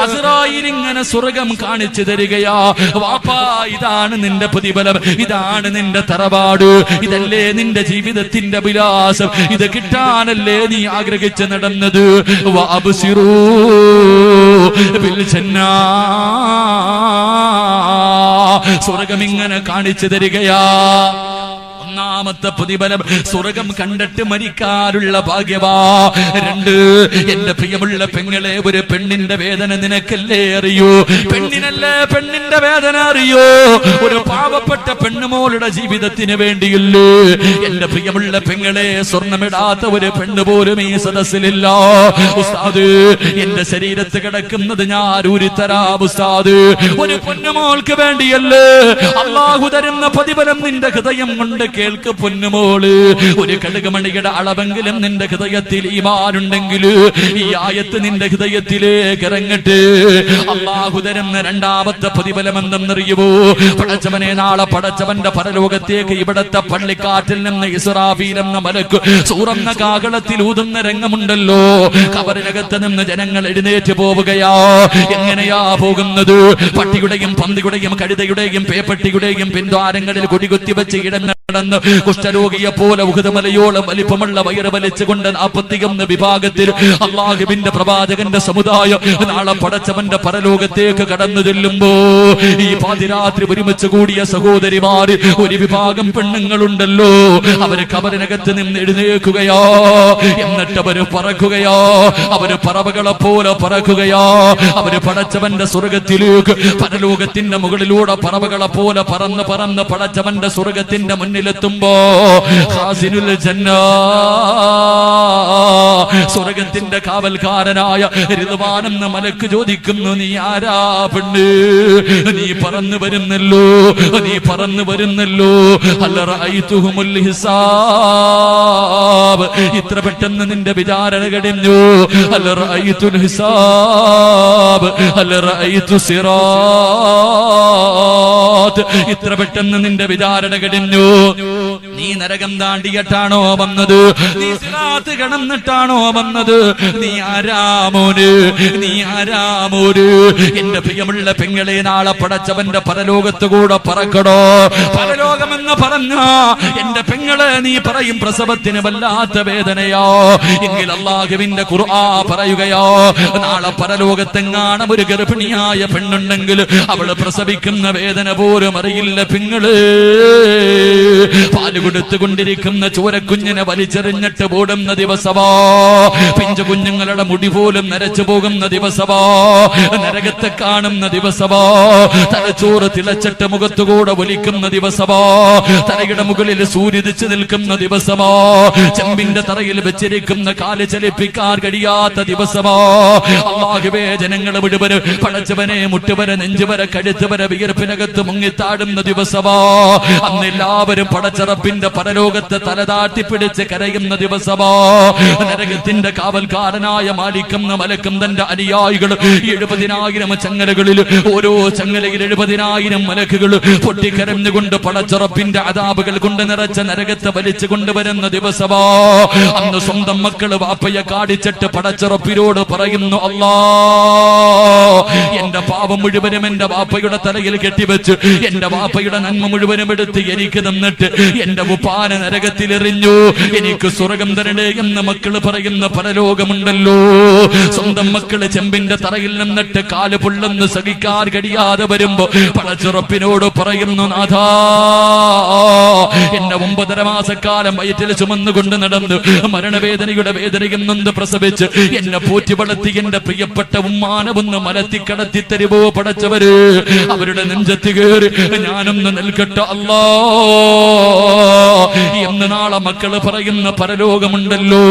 അസ്രായീൽ ഇങ്ങനെ സ്വർഗം കാണിച്ചു തരികയോ. വാപ്പാ, ഇതാണ് നിന്റെ പ്രതിഫലം, ഇതാണ് നിന്റെ തറവാട്, ഇതല്ലേ നിന്റെ ജീവിതത്തിന്റെ വിലാസം, ഇത് കിട്ടാനല്ലേ നീ ആഗ്രഹിച്ച് നടന്നത്. വഅബ്സിറൂ ബിൽ ജന്നാ. സ്വർഗം ഇങ്ങനെ കാണിച്ചു തരികയാ. ഒന്നാമത്തെ പ്രതിഫലം സ്വർഗം കണ്ടിട്ട് മരിക്കാനുള്ള ഭാഗ്യവാ. 2, എന്റെ പ്രിയമുള്ള പെങ്ങളെ, ഒരു പെണ്ണിന്റെ വേദന നിനക്കല്ലേ അറിയൂ? പെണ്ണിനല്ലേ പെണ്ണിന്റെ വേദന അറിയൂ? ഒരു പാവപ്പെട്ട പെണ്ണുമോളുടെ ജീവിതത്തിന് വേണ്ടിയില്ലേ? എന്റെ പ്രിയമുള്ള പെങ്ങളെ, സ്വർണ്ണമിടാത്ത ഒരു പെണ്ണ് പോലും ഈ സദസ്സിലില്ല. ഉസ്താദ്, എന്റെ ശരീരത്ത് കിടക്കുന്നത് ഞാൻ ഊരിത്തരാം ഉസ്താദ്. ഒരു പൊന്നുമോൾക്ക് വേണ്ടിയല്ലേ അള്ളാഹു തരുന്ന പ്രതിഫലം നിന്റെ ഹൃദയം കൊണ്ട് കേൾക്ക് പൊന്നുമോള്. ഒരു കടുകുമണിയുടെ അളവെങ്കിലും നിന്റെ ഹൃദയത്തിൽ ഈമാനുണ്ടെങ്കിൽ ഈ ആയത്ത് നിന്റെ ഹൃദയത്തിലേക്ക് ഇറങ്ങട്ടെ. അള്ളാഹു തരുന്ന രണ്ടാമത്തെ പ്രതിഫലം എന്തെന്നറിയുമോ? പടച്ചവനെ, നാളെ പടച്ചവന്റെ പരലോകത്തേക്ക് ഇവിടത്തെ പള്ളിക്കാറ്റിൽ നിന്ന് ഇസ്രാഫീൽ എന്ന മലക്ക് സൂറന്ന കാഹളത്തിൽ ഊതുന്ന രംഗമുണ്ടല്ലോ. ഖബറിനകത്ത് നിന്ന് ജനങ്ങൾ എഴുന്നേറ്റ് പോവുകയാ. എങ്ങനെയാ പോകുന്നത്? പട്ടിയുടെയും പന്നിയുടെയും കഴുതയുടെയും പേപ്പട്ടിയുടെയും പിൻദ്വാരങ്ങളിൽ കൊടികുത്തി വെച്ച് ഇടങ്ങൾ നടന്ന് കുഷ്ഠരോഗിയെ പോലെ ഉഹുദമലയോളം വലിപ്പമുള്ള വയറ് വലിച്ചുകൊണ്ട് 41 വിഭാഗത്തിൽ അള്ളാഹുവിന്റെ പ്രവാചകന്റെ സമുദായം നാളെ പടച്ചവന്റെ പരലോകത്തേക്ക് കടന്നു ചെല്ലുമ്പോ ഈ പാതിരാത്രി ഒരുമിച്ച് കൂടിയ സഹോദരിമാര് ഒരു വിഭാഗം പെണ്ണുങ്ങളുണ്ടല്ലോ, അവര് കബറിനകത്ത് നിന്ന് എഴുന്നേൽക്കുകയോ, എന്നിട്ട് അവര് പറക്കുകയോ, അവര് പറവകളെ പോലെ പറക്കുകയോ, അവര് പടച്ചവന്റെ സ്വർഗത്തിലേക്ക് പരലോകത്തിന്റെ മുകളിലൂടെ പറവകളെ പോലെ പറന്ന് പറന്ന് പടച്ചവന്റെ സ്വർഗത്തിന്റെ മുന്നിലെത്തുമ്പോ ഖാസിനുൽ ജന്ന, സ്വർഗത്തിന്റെ കാവൽക്കാരനായ റിദ്വാനെന്ന മലക്ക് ചോദിക്കുന്നു, നീ ആരാ പെണ്ണ്? നീ പറന്നു വരുന്നല്ലോ, നീ പറന്നു വരുന്നല്ലോ. ഹൽ റഅയ്തുഹുൽ ഹിസാബ്, ഇത്ര പെട്ടെന്ന് നിന്റെ വിചാരണ കഴിഞ്ഞു. ഹൽ റഅയ്തുൽ ഹിസാബ്, ഹൽ റഅയ്തു സിറാത്ത്, ഇത്ര പെട്ടെന്ന് നിന്റെ വിചാരണ കഴിഞ്ഞു. നീ നരകം താണ്ടിയിട്ടാണോ വന്നത്? നീ സിറാത്ത് കടന്നിട്ടാണോ വന്നത്? നീ ആരാമോന്? നീ ആരാമോന്? എന്റെ പ്രിയമുള്ള പെങ്ങളെ, നാളെ പടച്ചവന്റെ പരലോകത്തുകൂടെ പറക്കടോ. പരലോകമെന്ന് പറഞ്ഞ എന്റെ പെങ്ങളെ, നീ പറയും പ്രസവത്തിന് വല്ലാത്ത വേദനയോ. എങ്കിൽ അല്ലാഹുവിന്റെ ഖുർആൻ പറയുകയോ, നാളെ പരലോകത്തെങ്ങാണം ഒരു ഗർഭിണിയായ പെണ്ണുണ്ടെങ്കിൽ അവള് പ്രസവിക്കുന്ന വേദന പോലും അറിയില്ല പെങ്ങള്. പാല് കൊടുത്തുകൊണ്ടിരിക്കുന്ന ചോരക്കുഞ്ഞിനെ വലിച്ചെറിഞ്ഞിട്ട് ഓടുന്ന ദിവസമോ, പിഞ്ചു കുഞ്ഞുങ്ങളുടെ മുടി പോലും നരച്ചു പോകുന്ന ദിവസമോ, നരകത്തെ കാണുന്ന ദിവസമോ, തലച്ചോറ് തിളച്ചിട്ട് മുഖത്തുകൂടെ ഒലിക്കുന്ന ദിവസമോ, തലയുടെ മുകളിൽ സൂര്യദിച്ച് നിൽക്കുന്ന ദിവസമോ, ചെമ്പിന്റെ തറയിൽ വെച്ചിരിക്കുന്ന കാല് ചലിപ്പിക്കാൻ കഴിയാത്ത ദിവസമോ, അല്ലാഹുവേ ജനങ്ങളെ മുഴുവൻ പടച്ചവനെ മുട്ടുവരെ നെഞ്ചുവരെ കഴുത്തുവരെ വിയർപ്പിനകത്ത് മുങ്ങിത്താടുന്ന ദിവസമോ, അന്ന് എല്ലാവരും പടച്ചറപ്പിന്റെ പരലോകത്തെ തലതാട്ടിപ്പിടിച്ച് കരയുന്ന ദിവസമോ, നരകത്തിന്റെ കാവൽക്കാരനായ മാലിക്കെന്ന മലക്കും തന്റെ അനുയായികൾ 70,000 ചങ്ങലകളിൽ ഓരോ ചങ്ങലയിൽ 70,000 മലക്കുകൾ പൊട്ടിക്കരഞ്ഞുകൊണ്ട് പടച്ചറപ്പിന്റെ അദാബുകൾ കൊണ്ട് നിറച്ച നരകത്തെ വലിച്ചു കൊണ്ടുവരുന്ന ദിവസമോ, അന്ന് സ്വന്തം മക്കള് വാപ്പയെ കാടിച്ചിട്ട് പടച്ചറപ്പിനോട് പറയുന്നു, അല്ലാ എന്റെ പാപം മുഴുവനും എന്റെ വാപ്പയുടെ തലയിൽ കെട്ടിവെച്ച് എന്റെ വാപ്പയുടെ നന്മ മുഴുവനും എടുത്ത് എനിക്ക് തന്നിട്ട് എന്റെ ഉപ്പാന നരകത്തിലെറിഞ്ഞു, എനിക്ക് സ്വർഗം തരണേ എന്ന് മക്കള് പറയുന്ന പരലോകമുണ്ടല്ലോ. സ്വന്തം മക്കള് ചെമ്പിന്റെ തറയിൽ നിന്നിട്ട് കാല് പൊള്ളുന്ന് സഹിക്കാൻ കഴിയാതെ വരുമ്പോ പടച്ചുറപ്പിനോട് പറയുന്നു, നാഥാ എന്നെ 9.5 മാസക്കാലം വയറ്റിൽ ചുമന്നുകൊണ്ട് നടന്ന് മരണവേദനയുടെ വേദനയും നൊന്ത് പ്രസവിച്ച് എന്നെ പോറ്റി വളർത്തി എന്റെ പ്രിയപ്പെട്ട ഉമ്മാനവൊന്ന് മലത്തി കടത്തി തരുവോ പടച്ചവര്. അവരുടെ നെഞ്ചത്ത് കയറി ഞാനൊന്ന് നിൽക്കട്ടെ അല്ലാ എന്ന് നാളെ മക്കള് പറയുന്ന പരലോകമുണ്ടല്ലോ.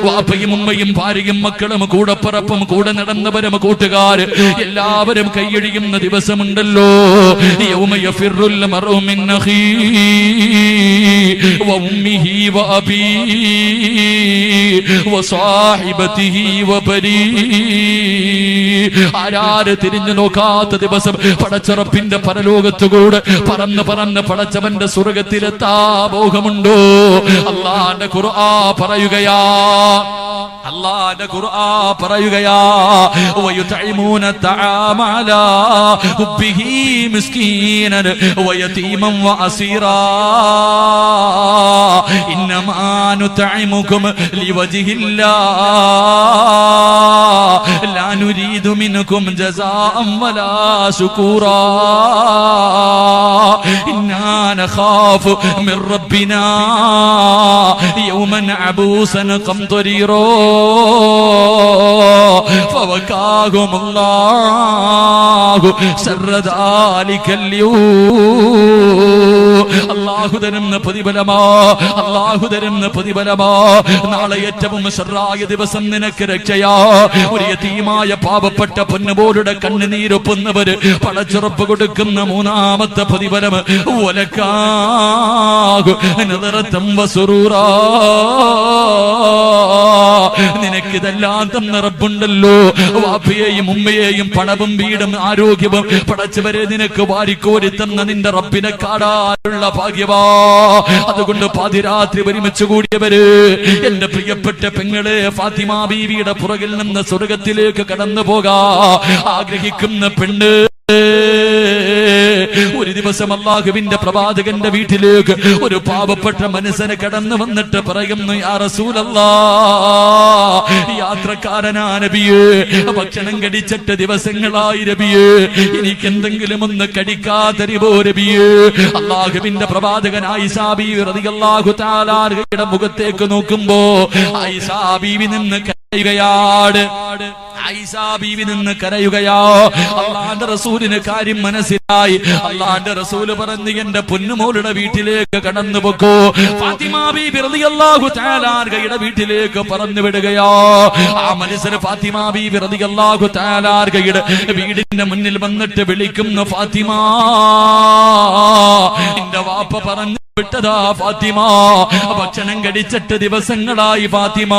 വാപ്പയും ഉമ്മയും ഭാര്യയും മക്കളും കൂടപ്പറപ്പും കൂടെ നടന്നവരും കൂട്ടുകാര് എല്ലാവരും കൈയഴിയുന്ന ദിവസമുണ്ടല്ലോ. യൗമ യഫിറുൽ മർഉ മിൻ അഖീഹി വ ഉമ്മിഹി വ അബീഹി വ സാഹിബതിഹി വ ബനീഹി. ആരാര് തിരിഞ്ഞു നോക്കാത്ത ദിവസം പടച്ചറപ്പിന്റെ പരലോകത്തുകൂടെ പറന്ന് പറന്ന് പടച്ചവന്റെ സ്വർഗത്തിലെത്താ മോഹമുണ്ടോ? അല്ലാഹുവിന്റെ ഖുർആൻ പറയുകയാ, അല്ലാഹുവിന്റെ ഖുർആൻ പറയുകയാ, വയുതഇമൂന തആമ അലാ ഹുബ്ബിഹി മിസ്കീനൻ വയതീമൻ വഅസീറാ ഇന്നമാ നുതഇമുകും ലിവജ്ഹില്ലാഹ് ലാ നുരീദു മിൻകും ജസാഅൻ വലാ ശുകൂറാ ഇന്നാ നഖാഫു മിർ റബ്ബിനാ യൗമൻ അബൂസൻ ഖംതരീറാ فوقاهم الله شر ذلك اليوم. അല്ലാഹു തരുന്ന പ്രതിഫലമാ, അല്ലാഹു തരുന്ന പ്രതിഫലമാ. നാളെ ഏറ്റവും ശർറായ ദിവസം നിനക്ക് രക്ഷയാ. ഒരു യതീമായ പാവപ്പെട്ട പൊന്നുപോലുടെ കണ്ണുനീരൊപ്പുന്നവര് പടച്ചുറപ്പ് കൊടുക്കുന്ന 3ാമത്തെ പ്രതിഫലം വലക്കാഹു നദറതൻ വസുറൂറാ. നിനക്കിതെല്ലാം തന്ന റബ്ബുണ്ടല്ലോ. വാപ്പയെയും ഉമ്മയെയും പണവും വീടും ആരോഗ്യവും പടച്ചവരെ നിനക്ക് വാരിക്കോരി തന്ന നിന്റെ റബ്ബിനെ കാണാനുള്ള ഭാഗ്യവാ. അതുകൊണ്ട് പാതിരാത്രി ഒരുമിച്ച് കൂടിയവര്, എന്റെ പ്രിയപ്പെട്ട പെങ്ങളെ, ഫാത്തിമ ബീവിയുടെ പുറകിൽ നിന്ന് സ്വർഗത്തിലേക്ക് കടന്നു പോകാ ആഗ്രഹിക്കുന്ന പെണ്ണ്, ഒരു ദിവസം അല്ലാഹുവിന്റെ പ്രവാചകന്റെ വീട്ടിലേക്ക് ഒരു പാവപ്പെട്ട മനുഷ്യന് കടന്നു വന്നിട്ട് പറയുന്നു, യാ റസൂലല്ലാഹ്, യാത്രക്കാരനാ നബിയേ, ഭക്ഷണം കടിച്ചിട്ട് ദിവസങ്ങളായി നബിയേ, എനിക്ക് എന്തെങ്കിലും ഒന്ന് കടിക്കാൻ തരുമോ നബിയേ? അല്ലാഹുവിന്റെ പ്രവാചകൻ ആയിഷാ ബീവി റളിയല്ലാഹു തആല അൻഹയുടെ മുഖത്തേക്ക് നോക്കുമ്പോ ആയിഷാ ബീവി നിന്ന് കരയുകയാണ്. ആയിഷാ ബീവി നിന്ന് കരയുകയാ. അല്ലാഹുവിന്റെ റസൂലിന് കാര്യം മനസ്സിലായി. അല്ലാഹുവിന്റെ റസൂല് പറഞ്ഞു, എന്റെ പൊന്നുമോളുടെ വീട്ടിലേക്ക് കടന്നു പോക്കോ. ഫാത്തിമ ബീബി റളിയല്ലാഹു തആല അൻഹയുടെ വീട്ടിലേക്ക് പറഞ്ഞു വിടുകയാ. ആ മനുഷ്യന് ഫാത്തിമ ബീബി റളിയല്ലാഹു തആല അൻഹയുടെ വീടിന്റെ മുന്നിൽ വന്നിട്ട് വിളിക്കുന്നു, ഫാത്തിമ, എന്റെ വാപ്പ പറഞ്ഞു വിട്ടതാ ഫാത്തിമ, ഭക്ഷണം കടിച്ചിട്ട് ദിവസങ്ങളായി ഫാത്തിമ,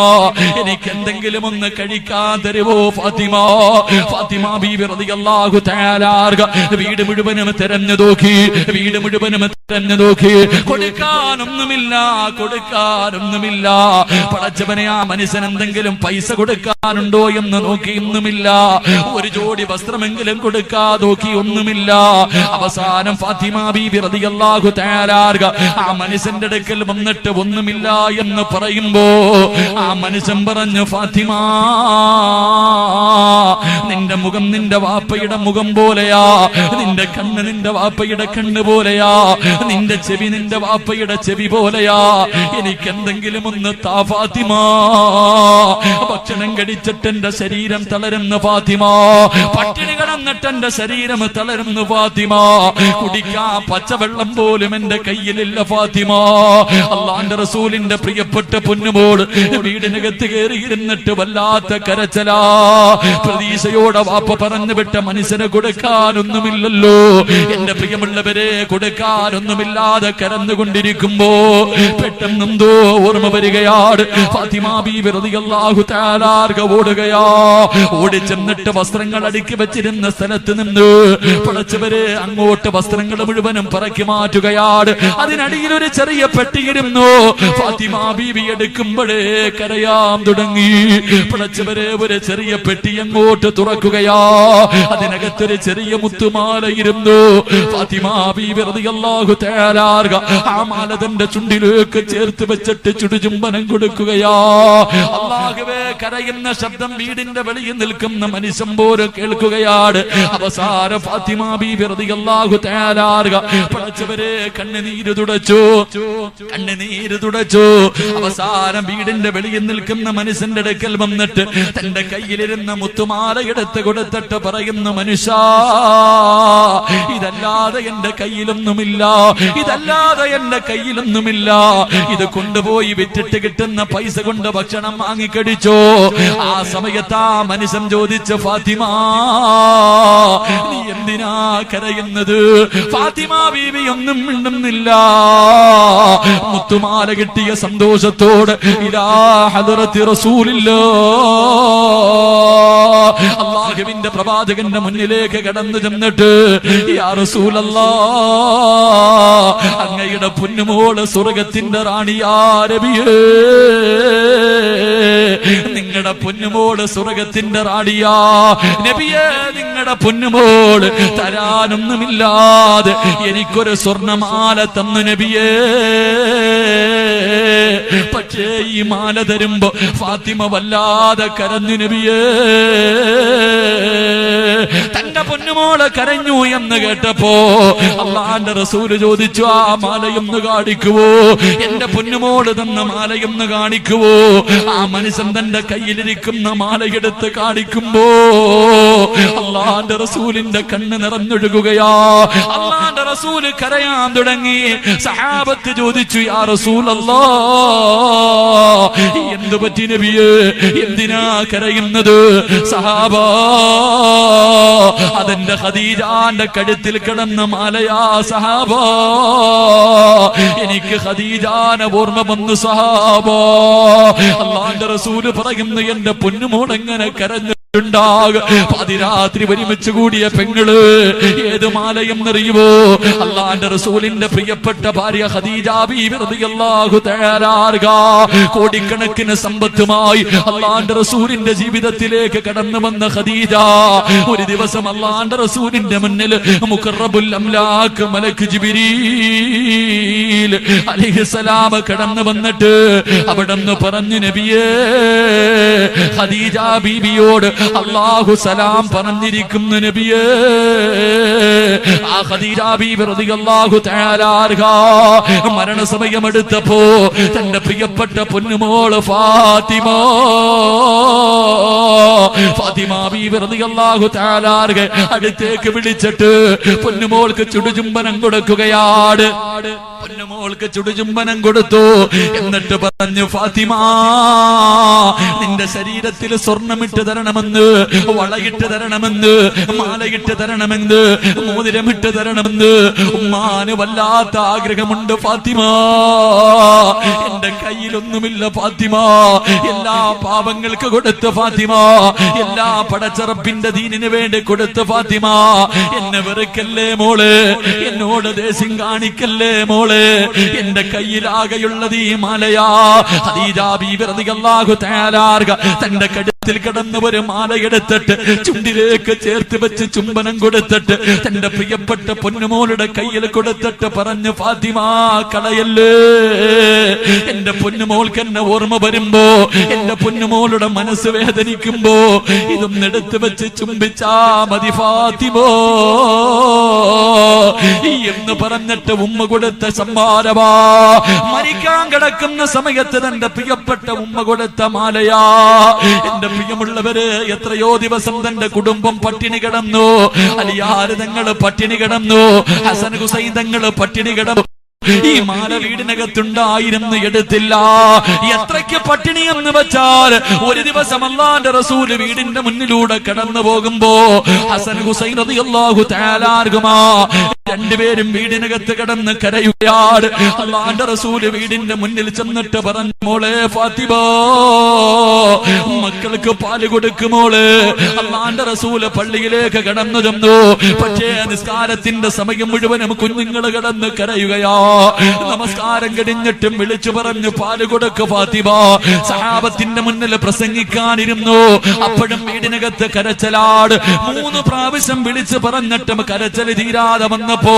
എനിക്ക് എന്തെങ്കിലും ഒന്ന് കഴിക്കാൻ തരുമോ ഫാത്തിമ? ഫാത്തിമ ബീബി റളിയല്ലാഹു തആല വീട് മുഴുവനും തെരഞ്ഞു നോക്കി, വീട് മുഴുവനും തെരഞ്ഞു നോക്കി, കൊടുക്കാനൊന്നുമില്ല, കൊടുക്കാനൊന്നുമില്ല. പടച്ചവനെ, ആ മനുഷ്യൻ എന്തെങ്കിലും പൈസ കൊടുക്കാനുണ്ടോ എന്ന് നോക്കിയൊന്നുമില്ല. ഒരു ജോഡി വസ്ത്രമെങ്കിലും കൊടുക്കാൻ നോക്കി, ഒന്നുമില്ല. അവസാനം ഫാത്തിമ ബീബി റളിയല്ലാഹു തആല ആ മനുഷ്യന്റെ അടുക്കൽ വന്നിട്ട് ഒന്നുമില്ല എന്ന് പറയുമ്പോ ആ മനുഷ്യൻ പറഞ്ഞു, ഫാത്തിമ, നിന്റെ മുഖം നിന്റെ വാപ്പയുടെ മുഖം പോലെയാ, നിന്റെ കണ്ണ് നിന്റെ വാപ്പയുടെ കണ്ണ് പോലെയാ, നിന്റെ ചെവി നിന്റെ വാപ്പയുടെ ചെവി പോലെയാ, എനിക്ക് എന്തെങ്കിലും ഒന്ന് താ ഫാത്തിമ. ഭക്ഷണം കടിച്ചിട്ട് എന്റെ ശരീരം തളരുന്നു ഫാത്തിമ, പട്ടിണി കിടന്നിട്ട് എന്റെ ശരീരം തളരുന്നു ഫാത്തിമ, കുടിക്കാൻ പച്ചവെള്ളം പോലും എന്റെ കയ്യിലില്ല ഫാത്തിമ. അല്ലാഹുവിന്റെ റസൂലിന്റെ പ്രിയപ്പെട്ട പൊന്നുമോൾ വീടിനകത്ത് കയറിയിരുന്നിട്ട് വല്ലാത്ത കരച്ചലാ. പ്രതീക്ഷയോടെ വാപ്പ പറഞ്ഞു വിട്ട മനുഷ്യന് കൊടുക്കാനൊന്നുമില്ലല്ലോ. എന്റെ പ്രിയമുള്ളവരെ, കൊടുക്കാനൊന്നുമില്ലാതെ കരന്നുകൊണ്ടിരിക്കുമ്പോ പെട്ടെന്നെന്തോ ഓർമ്മ വരികയാണ്. ഫാത്തിമ ബീബി റളിയല്ലാഹു തആല ഓടുകയാ. ഓടിച്ചെന്നിട്ട് വസ്ത്രങ്ങൾ അടുക്കി വെച്ചിരുന്ന സ്ഥലത്ത് നിന്ന് പടച്ചവരെ അങ്ങോട്ട് വസ്ത്രങ്ങൾ മുഴുവനും പറക്കി മാറ്റുകയാണ്. അതിനടിയിൽ ഒരു ചെറിയ പെട്ടിയിരുന്നു. ഫാത്തിമ ബീബി എടുക്കുമ്പോഴേ കരയാൻ തുടങ്ങി. പടച്ചവരെ, ഒരു ചെറിയ പെട്ടി അങ്ങോട്ട് തുറക്കുകയാ. അതിനകത്തൊരു ചെറിയ മുത്തുമാലയിരുന്നു. ഫാത്തിമ ബീബി റളിയല്ലാഹു തആല ആ മാല തന്റെ ചുണ്ടിലേക്ക് ചേർത്ത് വെച്ചിട്ട് ചുടുചുംബനം കൊടുക്കുകയാ. അല്ലാഹുവേ, കരയുന്ന ശബ്ദം വീടിന്റെ വെളിയിൽ നിൽക്കുന്ന മനുഷ്യൻ പോലും കേൾക്കുകയാണ്. അവസാനം ഫാത്തിമ ബീബി റളിയല്ലാഹു തആല പടച്ചവരെ കണ്ണുനീര് തുടച്ചു, കണ്ണുനീര് തുടച്ചു. അവസാനം വീടിന്റെ വെളിയിൽ നിൽക്കുന്ന മനുഷ്യന്റെ അടുക്കൽ വന്നിട്ട് തന്റെ കയ്യിലിരുന്ന മുത്തുമാല എടുത്ത് കൊടുത്തിട്ട് പറയുന്നു, മനുഷ്യ, ഇതല്ലാതെ എന്റെ കയ്യിലൊന്നുമില്ല, ഇതല്ലാതെ എന്റെ കയ്യിലൊന്നുമില്ല. ഇത് കൊണ്ടുപോയി വിറ്റിട്ട് കിട്ടുന്ന പൈസ കൊണ്ട് ഭക്ഷണം വാങ്ങിക്കടിച്ചോ. ആ സമയത്ത് ആ മനുഷ്യൻ ചോദിച്ചു, ഫാത്തിമ, നീ എന്തിനാ കരയുന്നത്? ഫാത്തിമ ബീവി ഒന്നും മിണ്ടുന്നില്ല. മുത്തുമാല കിട്ടിയ സന്തോഷത്തോടെ ഇലാ ഹദറത്തി റസൂലില്ലാഹ്, അല്ലാഹുവിന്റെ പ്രവാചകന്റെ മുന്നിലേക്ക് കടന്നു ചെന്നിട്ട്, യാ റസൂലല്ലാഹ്, അങ്ങയുടെ പൊന്നുമോള് സ്വർഗത്തിന്റെ റാണിയാ നബിയേ, നിങ്ങളുടെ പൊന്നുമോള് സ്വർഗത്തിന്റെ റാണിയാ നബിയേ, നിങ്ങളുടെ പൊന്നുമോള് തരാനൊന്നുമില്ലാതെ എനിക്കൊരു സ്വർണമാല തന്നു നബിയേ. പക്ഷേ ഈ മാല തരുമ്പോ ഫാത്തിമ വല്ലാതെ കരഞ്ഞു നബിയേ. തന്റെ പൊന്നുമോള് കരഞ്ഞു എന്ന് കേട്ടപ്പോ അല്ലാഹുവിന്റെ റസൂല് ചോദിച്ചു, ആ മാലയൊന്ന് കാണിക്കുവോ? എന്റെ പൊന്നുമോള് തന്ന മാലയൊന്ന് കാണിക്കുവോ? ആ മനുഷ്യൻ തന്റെ കയ്യിലിരിക്കുന്ന മാലയെടുത്ത് കാണിക്കുമ്പോ അല്ലാഹുവിന്റെ റസൂലിന്റെ കണ്ണ് നിറഞ്ഞൊഴുകുകയാ. അല്ലാഹുവിന്റെ റസൂല് കരയാൻ തുടങ്ങി. സഹാബത്ത് ചോദിച്ചു, യാ റസൂലല്ലാഹ്, എന്തു പറ്റി നബിയേ, എന്തിനാ കരയുന്നത്? സഹാബ, അതെന്റെ ഖദീജാന്റെ കഴുത്തിൽ കിടന്ന മാലയാ സഹാബ, എനിക്ക് ഖദീജാനെ ഓർമ്മ വന്നു സഹാബ. അല്ലാഹുവിന്റെ റസൂല് പറയുന്നു, എന്റെ പൊന്നുമോൾ എങ്ങനെ കരഞ്ഞു പാതിരാത്രി ഒരുമിച്ച് കൂടിയ പെങ്ങള് ഏത് മാലയെന്നറിയുമോ? അള്ളാന്റെ റസൂലിന്റെ പ്രിയപ്പെട്ട ഭാര്യ ഖദീജ ബീവി റളിയല്ലാഹു തആല അൻഹ കോടിക്കണക്കിന് സമ്പത്തുമായി അള്ളാന്റെ റസൂലിന്റെ ജീവിതത്തിലേക്ക് കടന്നു വന്ന ഖദീജ ഒരു ദിവസം അള്ളാന്റെ റസൂലിന്റെ മുന്നിൽ മുഖറബുൽ അംലാക്ക് മലക്ക് ജിബ്രീൽ അലൈഹിസ്സലാം കടന്നു വന്നിട്ട് അവിടെന്ന് പറഞ്ഞു, നബിയേ, ഖദീജ ബീവിയോട് അല്ലാഹു സലാം പറഞ്ഞിരിക്കുന്നു നബിയേ. ആ ഖദീജ ബീവി റളിയല്ലാഹു തആല അൻഹ മരണസമയമെടുത്തപ്പോ തന്റെ പ്രിയപ്പെട്ട പൊന്നുമോള് ഫാത്തിമ ബീവി റളിയല്ലാഹു തആല അൻഹ അടുത്തേക്ക് വിളിച്ചിട്ട് പൊന്നുമോൾക്ക് ചുടുചുംബനം കൊടുക്കുകയാണ്. പൊന്നുമോൾക്ക് ചുടുചുംബനം കൊടുത്തു. എന്നിട്ട് പറഞ്ഞു, ഫാത്തിമ, നിന്റെ ശരീരത്തിൽ സ്വർണ്ണമിട്ട് തരണമെന്ന്, വളയിട്ട് തരണമെന്ന്, മാലയിട്ട് തരണമെന്ന്, മോതിരമിട്ട് തരണമെന്ന് ഉമ്മാന് വല്ലാത്ത ആഗ്രഹമുണ്ട് ഫാത്തിമ. എന്റെ കയ്യിലൊന്നുമില്ല ഫാത്തിമ. എല്ലാ പാപങ്ങൾക്ക് കൊടുത്ത് ഫാത്തിമ, എല്ലാ പടച്ചറപ്പിന്റെ ദീനിന് വേണ്ടി കൊടുത്ത് ഫാത്തിമ. എന്നെ വെറുക്കല്ലേ മോള്, എന്നോട് ദേഷ്യം കാണിക്കല്ലേ മോള്. എന്റെ കയ്യിലാകെയുള്ളത് ഈ മാലയാ. ഖദീജ ബീവി റളിയല്ലാഹു തആല അൻഹ തന്റെ കഴുത്തിൽ കിടന്ന ഒരു മാലയെടുത്തിട്ട് ചുണ്ടിലേക്ക് ചേർത്ത് വെച്ച് ചുംബനം കൊടുത്തിട്ട് തന്റെ പ്രിയപ്പെട്ട പൊന്നുമോളുടെ കയ്യിൽ കൊടുത്തിട്ട് പറഞ്ഞു, ഫാത്തിമ, കളയല്ലേ. എന്റെ പൊന്നുമോൾക്ക് എന്നെ ഓർമ്മ വരുമ്പോ, എന്റെ പൊന്നുമോളുടെ മനസ്സ് വേദനിക്കുമ്പോ ഇതൊന്നെടുത്ത് വെച്ച് ചുംബിച്ചാ മതി ഫാത്തിമോ എന്ന് പറഞ്ഞിട്ട് ഉമ്മ കൊടുത്ത സമ്മാനമാ. മരിക്കാൻ കിടക്കുന്ന സമയത്ത് തന്റെ പ്രിയപ്പെട്ട ഉമ്മ കൊടുത്ത മാലയാ. എന്റെ പ്രിയമുള്ളവര്, എത്രയോ ദിവസം തന്റെ കുടുംബം പട്ടിണി കിടന്നു. അലിയാര് തങ്ങള് പട്ടിണി കിടന്നു. ഹസൻ ഹുസൈൻ തങ്ങള് പട്ടിണി കിടന്നു. ഈ മാല വീടിനകത്തുണ്ടായിരുന്നു, എടുത്തില്ല. എത്രയ്ക്ക് പട്ടിണി എന്ന് വെച്ചാൽ ഒരു ദിവസം അല്ലാഹുവിന്റെ റസൂല് വീടിന്റെ മുന്നിലൂടെ കടന്നു പോകുമ്പോ ഹസൻ ഹുസൈൻ റളിയല്ലാഹു തആല അൻഹുമാ രണ്ടുപേരും വീടിനകത്ത് കിടന്ന് കരയുകയാണ്. അല്ലാഹുവിന്റെ റസൂല് വീടിന്റെ മുന്നിൽ ചെന്നിട്ട് പറഞ്ഞു, മോളെ ഫാത്തിമ, മക്കൾക്ക് പാല് കൊടുക്കുമോള്. അല്ലാഹുവിന്റെ റസൂല് പള്ളിയിലേക്ക് കടന്നു ചെന്നു. പക്ഷേ നിസ്കാരത്തിന്റെ സമയം മുഴുവനും കുഞ്ഞുങ്ങൾ കിടന്ന് കരയുകയാ. നമസ്കാരം കഴിഞ്ഞിട്ടും വിളിച്ചു പറഞ്ഞു, പാല് കൊടുക്ക് ഫാത്തിമ. സഹാബത്തിന്റെ മുന്നിൽ പ്രസംഗിക്കാനിരുന്നു. അപ്പോഴും വീടിനകത്ത് കരച്ചലാട്. 3 പ്രാവശ്യം വിളിച്ചു പറഞ്ഞിട്ടും കരച്ചൽ തീരാതെ വന്നപ്പോ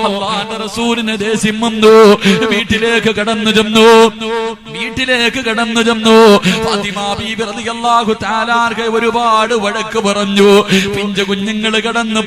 അല്ലാഹുവിന്റെ റസൂലിന് ദേഷ്യം വന്നു. വീട്ടിലേക്ക് കടന്നു ചെന്നു. ഫാത്തിമ ബീവി റളിയല്ലാഹു തആല അൻഹ ഒരുപാട് വഴക്ക് പറഞ്ഞു. പിഞ്ചു കുഞ്ഞുങ്ങൾ കടന്നു